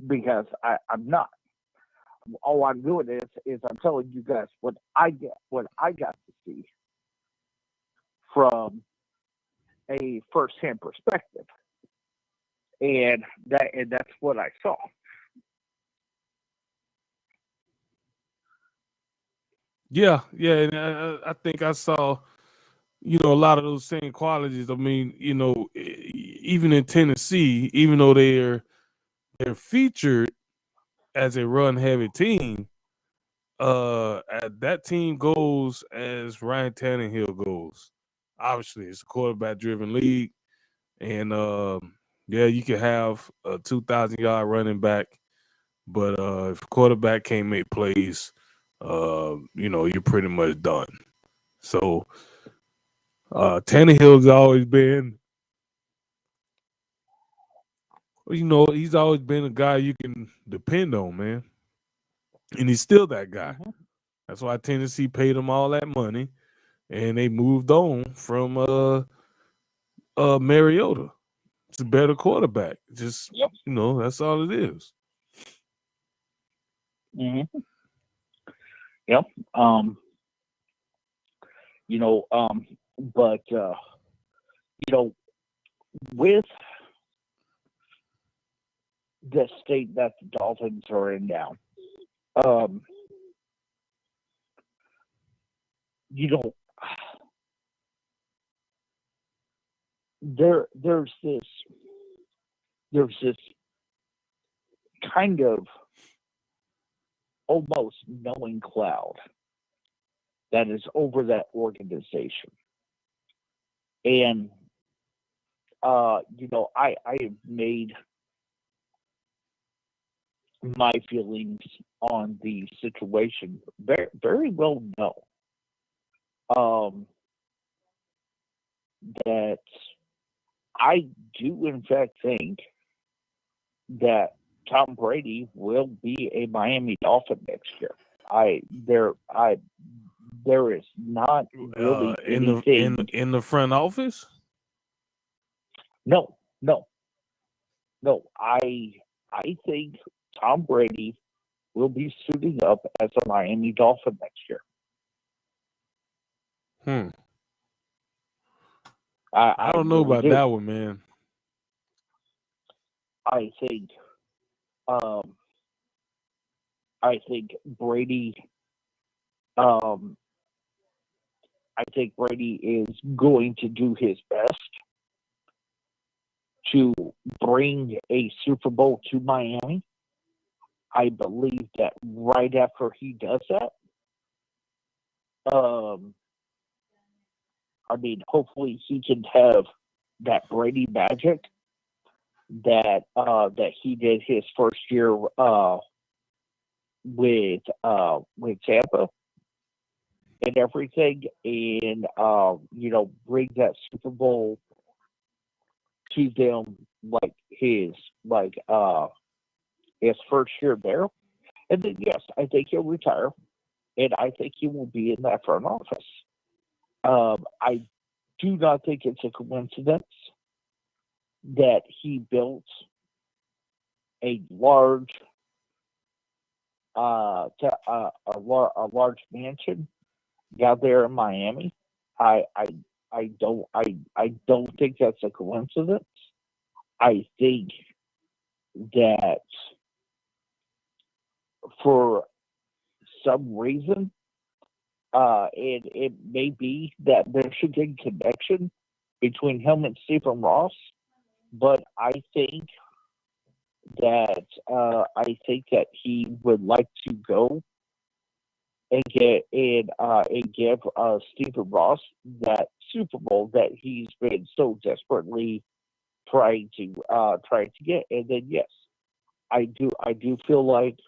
C: because I'm not. All I'm doing is I'm telling you guys what I got to see from a first-hand perspective, and that's what I saw.
B: Yeah, and I think I saw, a lot of those same qualities. I mean, even in Tennessee, even though they're featured as a run heavy team, that team goes as Ryan Tannehill goes. Obviously, it's a quarterback driven league, and yeah, you can have a 2,000-yard running back, but if quarterback can't make plays, you're pretty much done. So Tannehill's always been, he's always been a guy you can depend on, man. And he's still that guy.
C: Mm-hmm.
B: That's why Tennessee paid him all that money, and they moved on from Mariota. It's a better quarterback. Just
C: Yep.
B: that's all it is.
C: Mm-hmm. Yep. But with the state that the Dolphins are in now, there's this kind of almost knowing cloud that is over that organization. And I have made my feelings on the situation very, very well known. That I do in fact think that Tom Brady will be a Miami Dolphin next year. There is not really anything
B: in the front office.
C: No. I think Tom Brady will be suiting up as a Miami Dolphin next year.
B: I don't know about that one, man.
C: I think Brady. I think Brady is going to do his best to bring a Super Bowl to Miami. I believe that right after he does that, hopefully he can have that Brady magic that he did his first year with Tampa and everything, and bring that Super Bowl to them like his first year there. And then yes, I think he'll retire, and I think he will be in that front office. I do not think it's a coincidence that he built a large mansion down there in Miami. I don't think that's a coincidence. I think that for some reason, it may be that there's a good connection between him and Stephen Ross, but I think that he would like to go and give Stephen Ross that Super Bowl that he's been so desperately trying to get. And then yes, I do feel like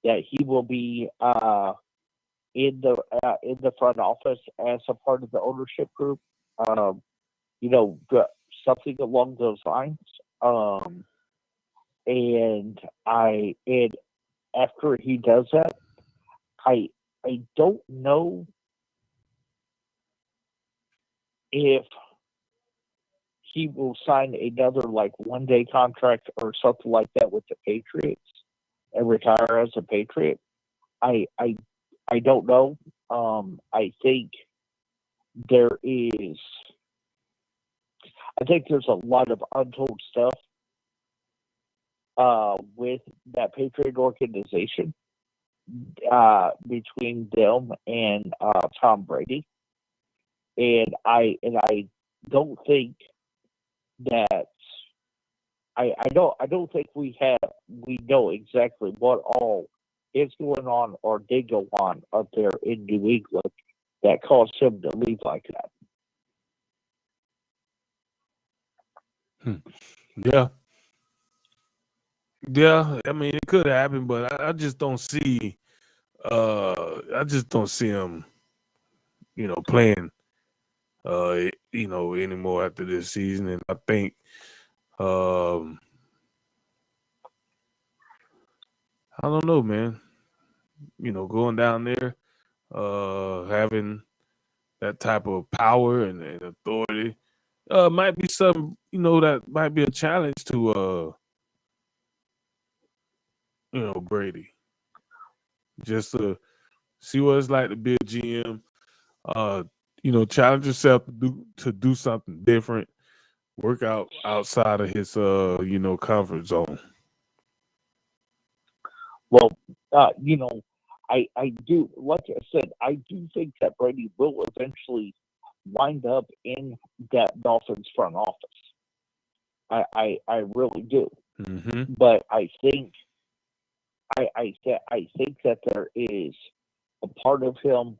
C: that he will be in the front office as a part of the ownership group. Something along those lines. And after he does that, I don't know if he will sign another like 1-day contract or something like that with the Patriots and retire as a Patriot. I don't know. I think there's a lot of untold stuff with that Patriot organization between them and Tom Brady, and I don't think that I don't think we know exactly what all is going on or did go on up there in New England that caused him to leave like that.
B: Yeah. Yeah, I mean it could happen, but I just don't see him, playing anymore after this season. And I think I don't know, man. Going down there, having that type of power and authority, might be something, that might be a challenge to Brady. Just to see what it's like to be a GM, challenge yourself to do something different, work out outside of his comfort zone.
C: Well, I do, like I said, I do think that Brady will eventually wind up in that Dolphins front office. I really do.
B: Mm-hmm.
C: But I think that there is a part of him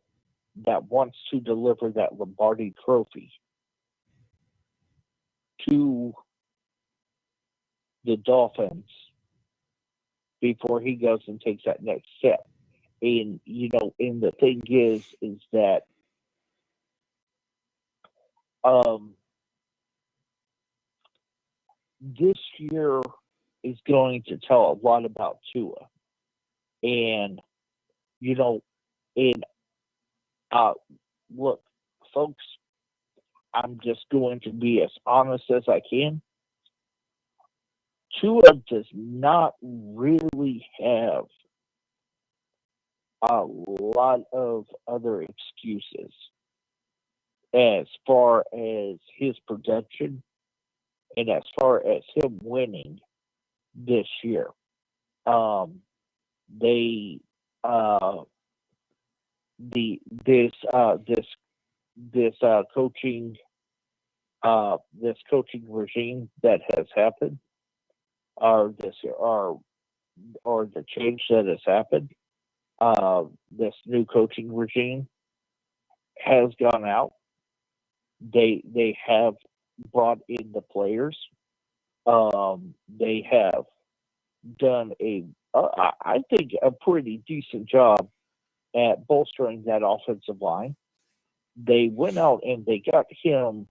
C: that wants to deliver that Lombardi Trophy to the Dolphins before he goes and takes that next step. And and the thing is that this year is going to tell a lot about Tua. And look, folks, I'm just going to be as honest as I can. Tua does not really have a lot of other excuses as far as his production and as far as him winning this year. This coaching regime that has happened, or the change that has happened, this new coaching regime has gone out. They have brought in the players. They have done I think a pretty decent job at bolstering that offensive line. They went out and they got him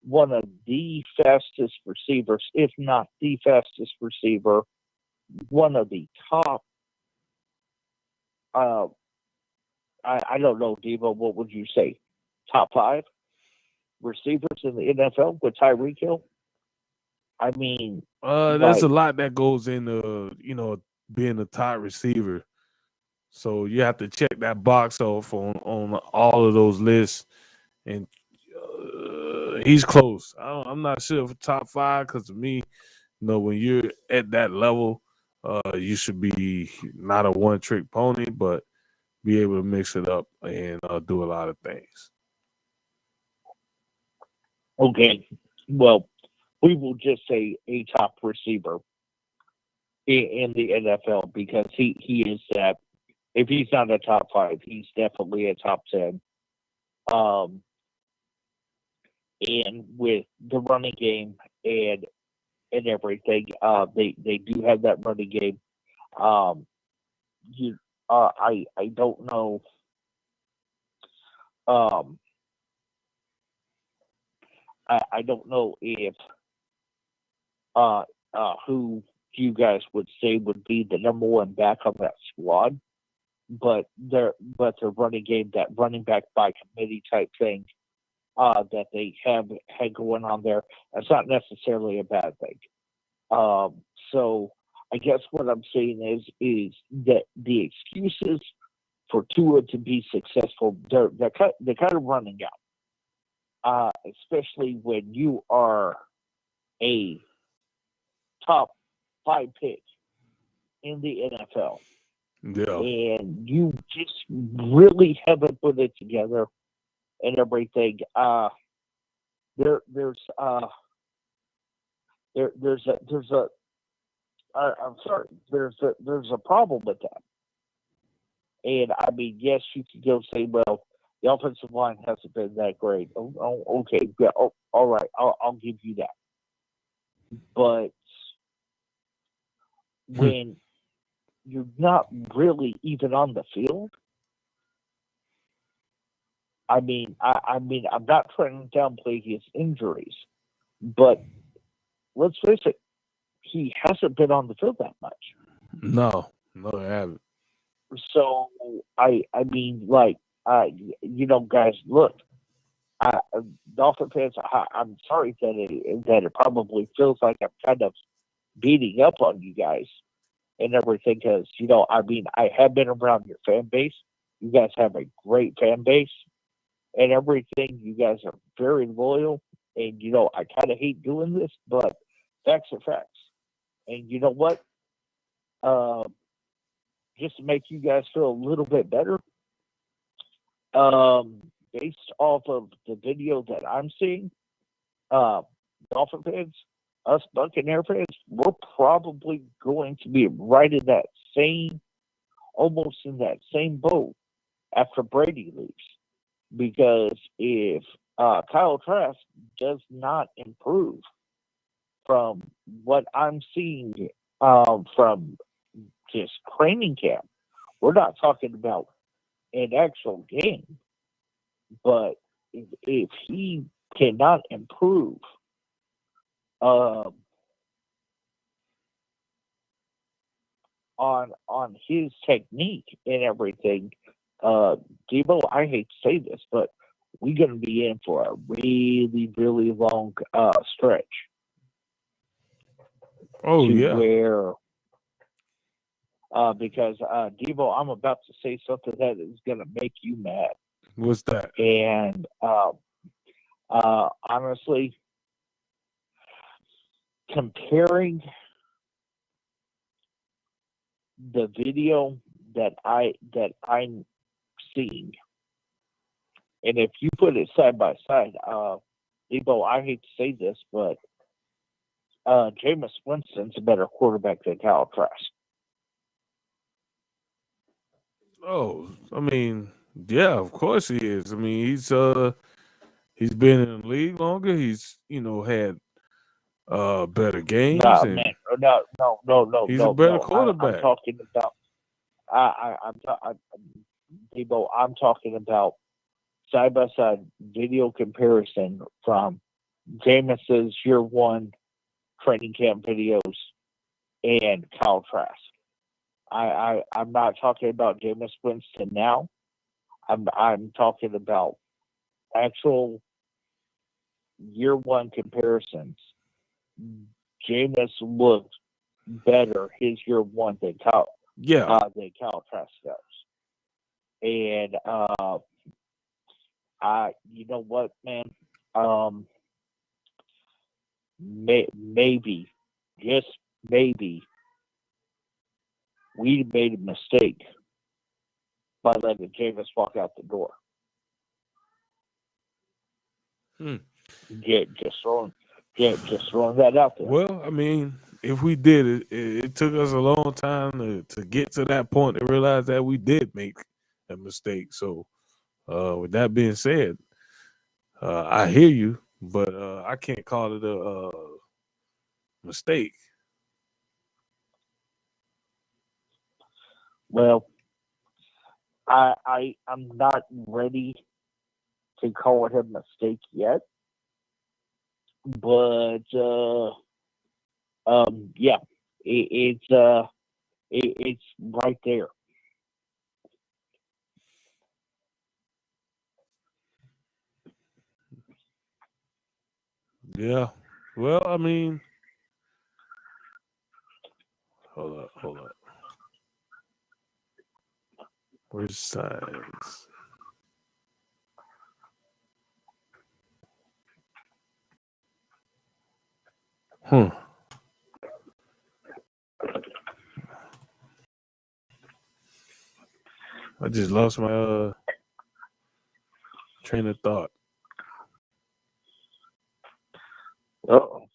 C: one of the fastest receivers, if not the fastest receiver, one of the top. I don't know, Devo. What would you say? Top 5 receivers in the NFL with Tyreek Hill? I mean,
B: there's a lot that goes into being a top receiver. So you have to check that box off on all of those lists, and he's close. I'm not sure for top 5 because to me, when you're at that level, you should be not a one-trick pony, but be able to mix it up and do a lot of things.
C: Okay, well, we will just say a top receiver in the NFL because he is that. If he's not a top 5, he's definitely a top 10. And with the running game and everything, they do have that running game. I don't know. I don't know if who you guys would say would be the number one back on that squad, but their running game, that running back by committee type thing, that they have had going on there. That's not necessarily a bad thing. So I guess what I'm saying is that the excuses for Tua to be successful, they're kind of running out. Especially when you are a top 5 pick in the NFL,
B: Yeah.
C: and you just really haven't put it together and everything. There's I'm sorry, there's a problem with that. And I mean, yes, you could go say, well, the offensive line hasn't been that great. Okay, yeah, all right, I'll give you that. But when you're not really even on the field, I mean, I'm not trying to downplay his injuries, but let's face it, he hasn't been on the field that much.
B: No, I haven't.
C: So I mean, like, guys, look, Dolphin fans, I'm sorry that it probably feels like I'm kind of beating up on you guys and everything, because I mean, I have been around your fan base. You guys have a great fan base and everything. You guys are very loyal, and I kind of hate doing this, but facts are facts. And you know what? Just to make you guys feel a little bit better, based off of the video that I'm seeing, Dolphin fans, us Buccaneer fans, we're probably going to be right in that almost in that same boat after Brady leaves. Because if Kyle Trask does not improve from what I'm seeing from just training camp, we're not talking about an actual game, but if he cannot improve on his technique and everything, Debo, I hate to say this, but we're going to be in for a really, really long stretch.
B: Oh, yeah.
C: Where, because Debo, I'm about to say something that is going to make you mad.
B: What's that?
C: And honestly, comparing the video that I'm seeing, and if you put it side by side, Debo, I hate to say this, but Jameis Winston's a better quarterback than Kyle Trask.
B: Oh, I mean, yeah, of course he is. I mean, he's been in the league longer. He's had better games,
C: No,
B: and
C: man, no.
B: he's a better
C: I'm
B: quarterback.
C: talking about. Debo, I'm talking about side by side video comparison from Jameis's year one training camp videos and Kyle Trask. I'm not talking about Jameis Winston now. I'm talking about actual year one comparisons. Jameis looked better his year one than Kyle Trask does. And you know what, man? Maybe, just maybe, we made a mistake by letting Jameis walk out the door. Just throwing that out there.
B: Well, I mean, if we did it, it took us a long time to get to that point to realize that we did make a mistake. So, with that being said, I hear you, but I can't call it a mistake.
C: Well, I'm not ready to call it a mistake yet, but yeah, it's right there.
B: Yeah. Well, I mean, hold up. Where's signs? I just lost my train of thought.
C: Uh-oh.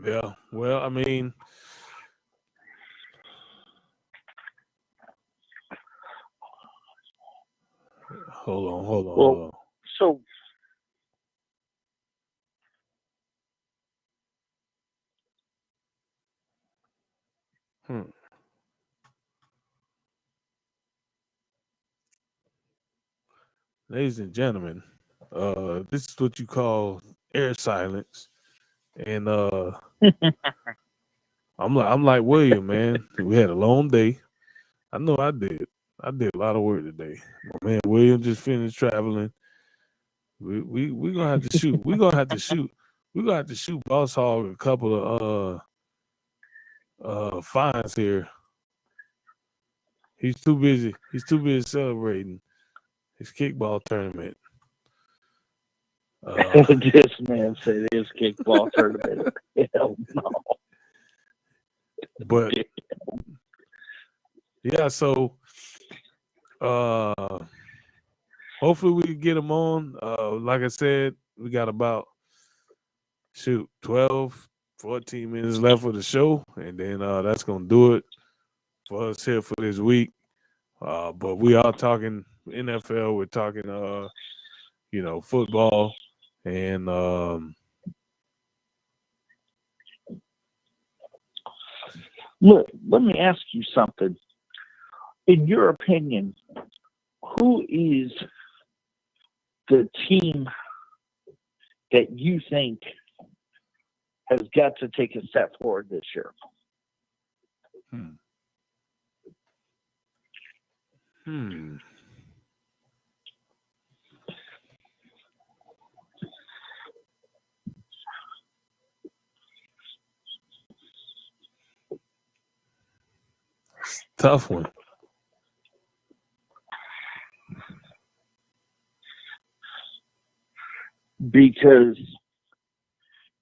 B: Yeah. Well, I mean, hold on.
C: So
B: Ladies and gentlemen, this is what you call air silence. And I'm like William, man. We had a long day. I know I did. I did a lot of work today. My man William just finished traveling. We gonna have to shoot. We're gonna have to shoot. We're gonna have to shoot Boss Hog a couple of fines here. He's too busy. He's too busy celebrating his kickball tournament.
C: this man said his kickball tournament. Hell no.
B: But yeah, so hopefully we can get him on. Like I said, we got about 12, 14 minutes left of the show, and then that's gonna do it for us here for this week. But we are talking NFL, we're talking football, and
C: Look, let me ask you something. In your opinion, who is the team that you think has got to take a step forward this year?
B: Tough one.
C: Because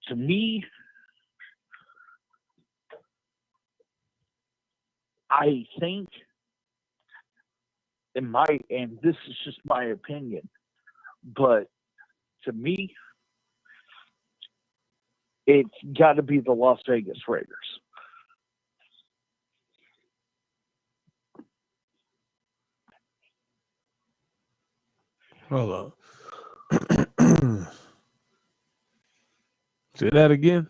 C: to me, I think, and this is just my opinion, but to me, it's got to be the Las Vegas Raiders.
B: Hold on. Say that again.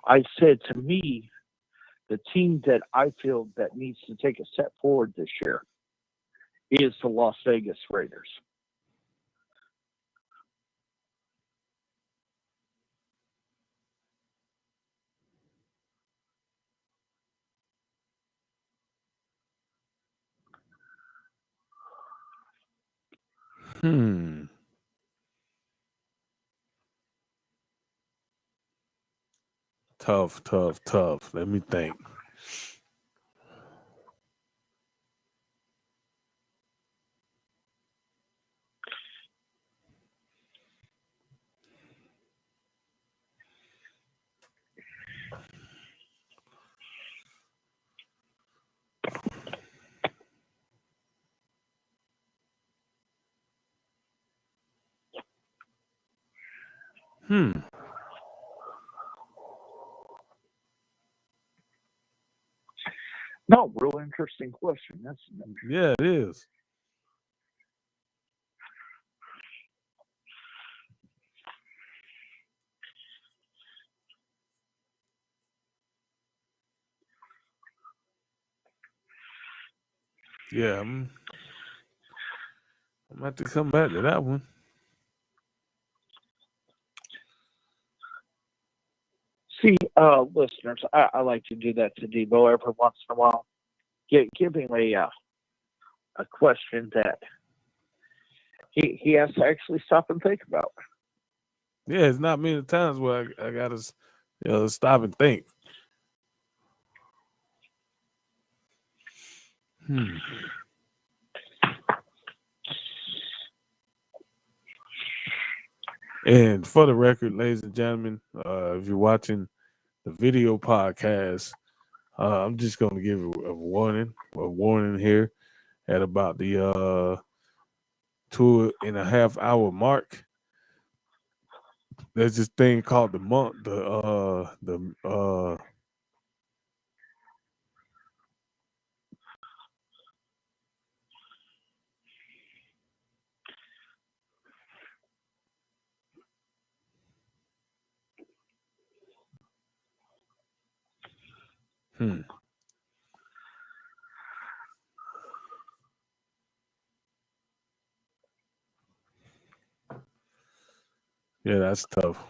C: I said, to me, the team that I feel that needs to take a step forward this year is the Las Vegas Raiders.
B: Tough. Let me think.
C: No, real interesting question.
B: Yeah, it is. Yeah, I'm gonna have to come back to that one.
C: See, listeners, I like to do that to Debo every once in a while. Give him a question that he has to actually stop and think about.
B: Yeah, it's not many times where I gotta stop and think. And for the record, ladies and gentlemen, if you're watching the video podcast, I'm just going to give a warning here at about the 2.5 hour mark. There's this thing called the month, Yeah, that's tough.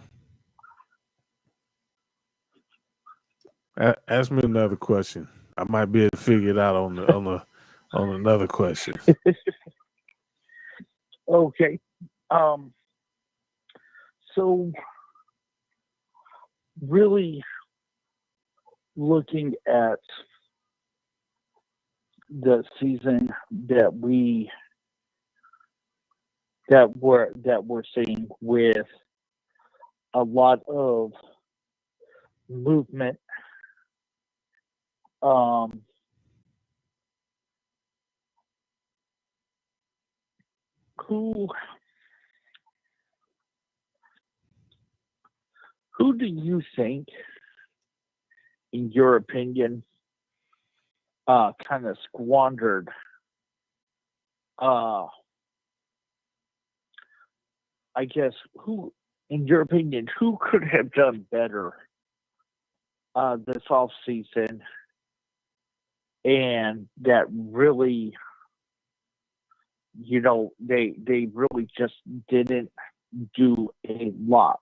B: Ask me another question. I might be able to figure it out on another question.
C: Okay. So really looking at the season that we're seeing with a lot of movement, who do you think, in your opinion, kind of squandered I guess who, in your opinion, who could have done better this off season, and that really, they really just didn't do a lot,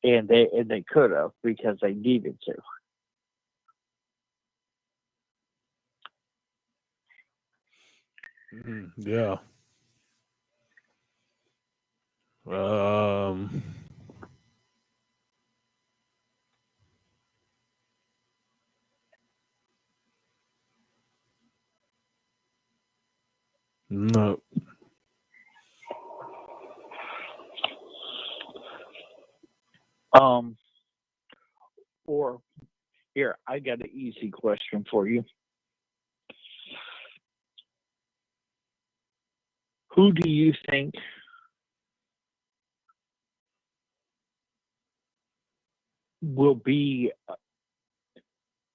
C: and they could have because they needed to.
B: Yeah. No.
C: Or here, I got an easy question for you. Who do you think will be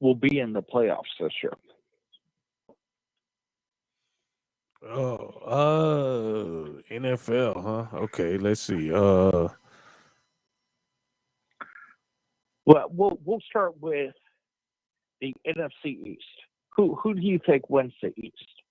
C: in the playoffs this year?
B: NFL, huh? Okay, let's see.
C: Well, we'll start with the NFC East. Who do you think wins the East?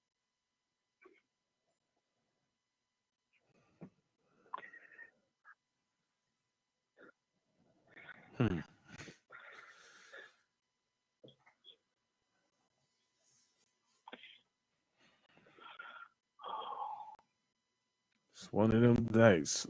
B: It's one of them nights.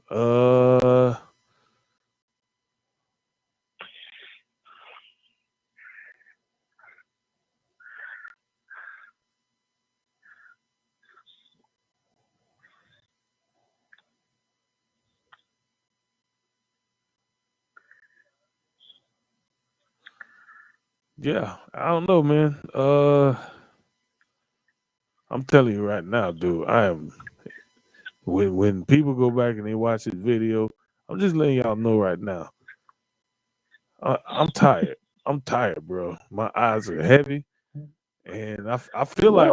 B: Yeah, I don't know, man. I'm telling you right now, dude. I am. When people go back and they watch this video, I'm just letting y'all know right now. I'm tired. I'm tired, bro. My eyes are heavy, and I feel like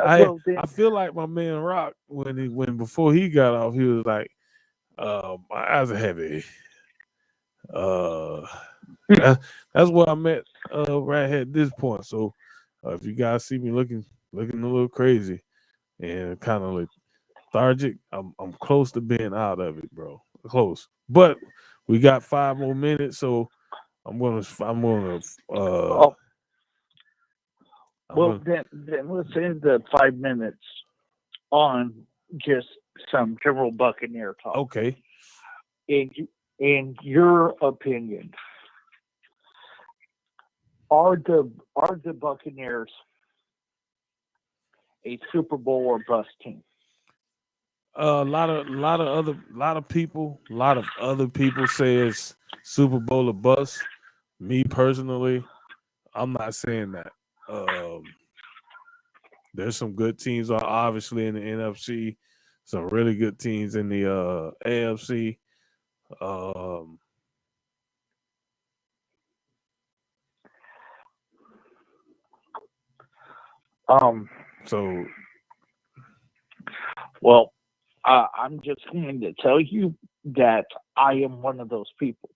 B: I feel like my man Rock when before he got off, he was like, my eyes are heavy. That's what I'm at right here at this point. So if you guys see me looking a little crazy and kind of lethargic, I'm close to being out of it, bro. Close. But we got 5 more minutes, so I'm gonna.
C: Oh,
B: I'm
C: well,
B: gonna.
C: then let's end the 5 minutes on just some general Buccaneer talk.
B: Okay.
C: In your opinion, are the Buccaneers a Super Bowl or bust team?
B: A lot of people, a lot of other people say it's Super Bowl or bust. Me personally, I'm not saying that. There's some good teams, obviously, in the NFC. Some really good teams in the AFC. Um, so
C: Well, I'm just going to tell you that I am one of those people.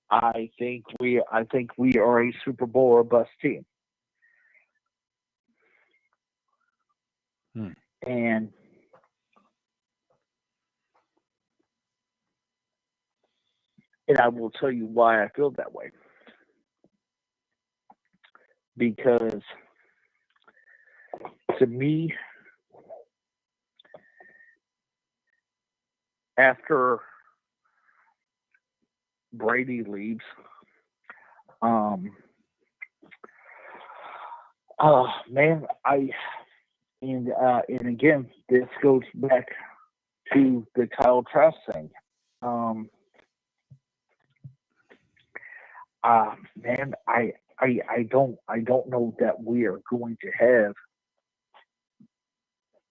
C: I think we are a Super Bowl or bust team. And I will tell you why I feel that way. Because to me, after Brady leaves, man, and again, this goes back to the Kyle Trask thing. Man, I don't know that we are going to have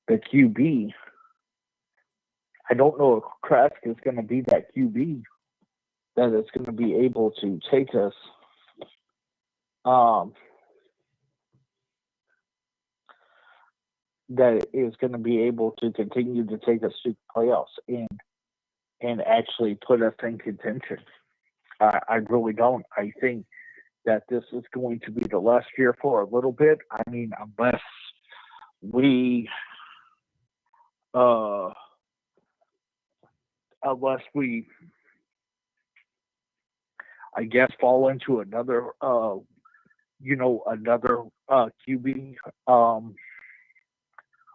C: the QB. I don't know if Trask is going to be that QB that is going to be able to take us that is going to be able to continue to take us to the playoffs and actually put us in contention. I really don't. I think that this is going to be the last year for a little bit. I mean, unless we I guess fall into another another QB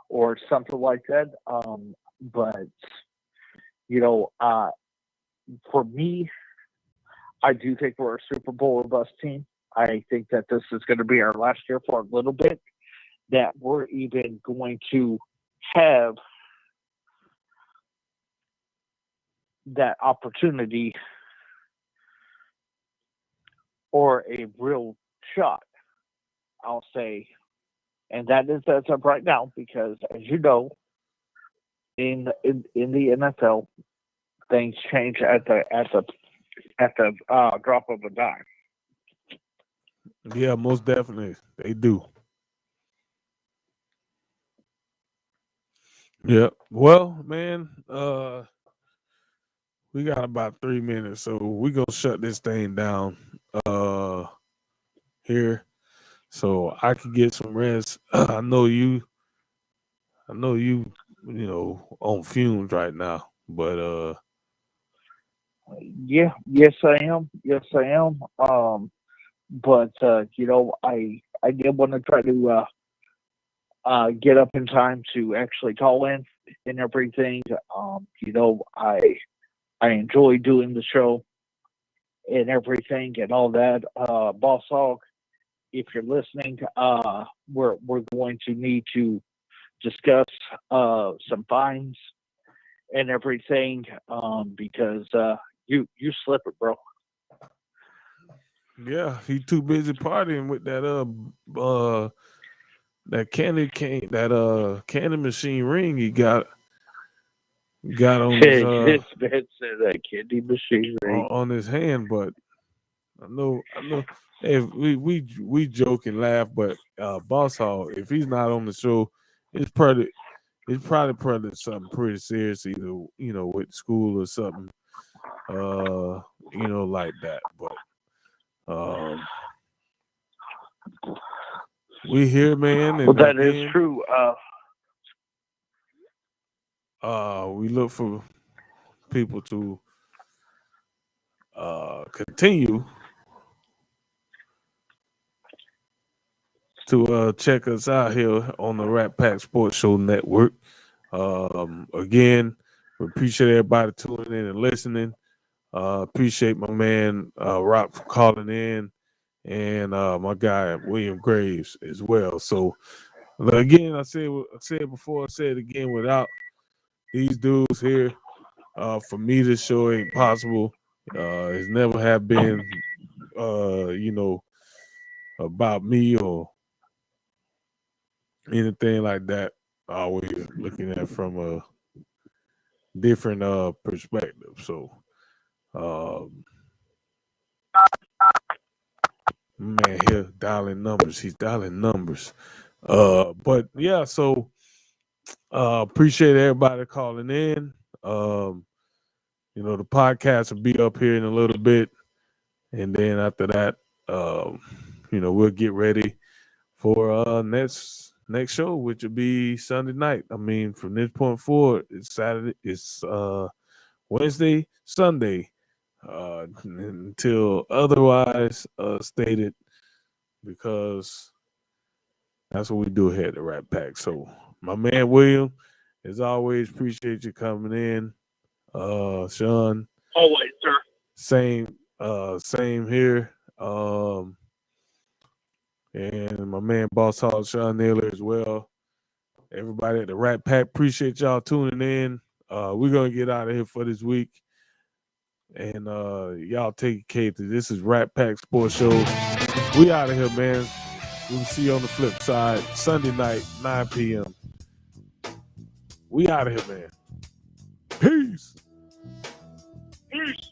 C: or something like that. But for me, I do think we're a Super Bowl or bust team. I think that this is going to be our last year for a little bit. That we're even going to have that opportunity or a real shot, I'll say. And that is as of right now, because as you know, in the NFL, things change at the drop of a dime.
B: yeah, most definitely they do. Yeah. Well, man, we got about 3 minutes, so we gonna shut this thing down here, so I can get some rest. I know you, on fumes right now, but
C: Yeah, yes I am. Yes I am. But I did want to try to get up in time to actually call in and everything. I enjoy doing the show and everything and all that. Boss Hog, if you're listening, we're going to need to discuss some fines and everything because you slip it, bro.
B: yeah, he too busy partying with that candy machine ring he got on his
C: This man said that candy machine ring.
B: on his hand, but I know. Hey, we joke and laugh, but Boss Hog, if he's not on the show, it's probably something pretty serious, either with school or something, like that. But we here, man,
C: Well,
B: and
C: that is
B: again,
C: true.
B: we look for people to continue to check us out here on the Rat Pack Sports Show Network. Again, we appreciate everybody tuning in and listening. Appreciate my man Rock for calling in, and my guy William Graves as well. So again, I said before, I said it again, without these dudes here, for me this show ain't possible. It's never have been about me or anything like that. Always looking at it from a different perspective. So man here dialing numbers. He's dialing numbers. But yeah, so appreciate everybody calling in. The podcast will be up here in a little bit, and then after that, we'll get ready for next show, which will be Sunday night. I mean, from this point forward, it's Saturday, it's Wednesday, Sunday, until otherwise stated, because that's what we do here at the Rat Pack. So, my man William, as always, appreciate you coming in. Sean,
C: Always, sir.
B: same here. And my man Boss Hog, Sean Naylor as well. Everybody at the Rat Pack, appreciate y'all tuning in. We're gonna get out of here for this week. And y'all take care. This is Rat Pack Sports Show. We out of here, man. We'll see you on the flip side. Sunday night, 9 p.m. We out of here, man. Peace.
C: Peace.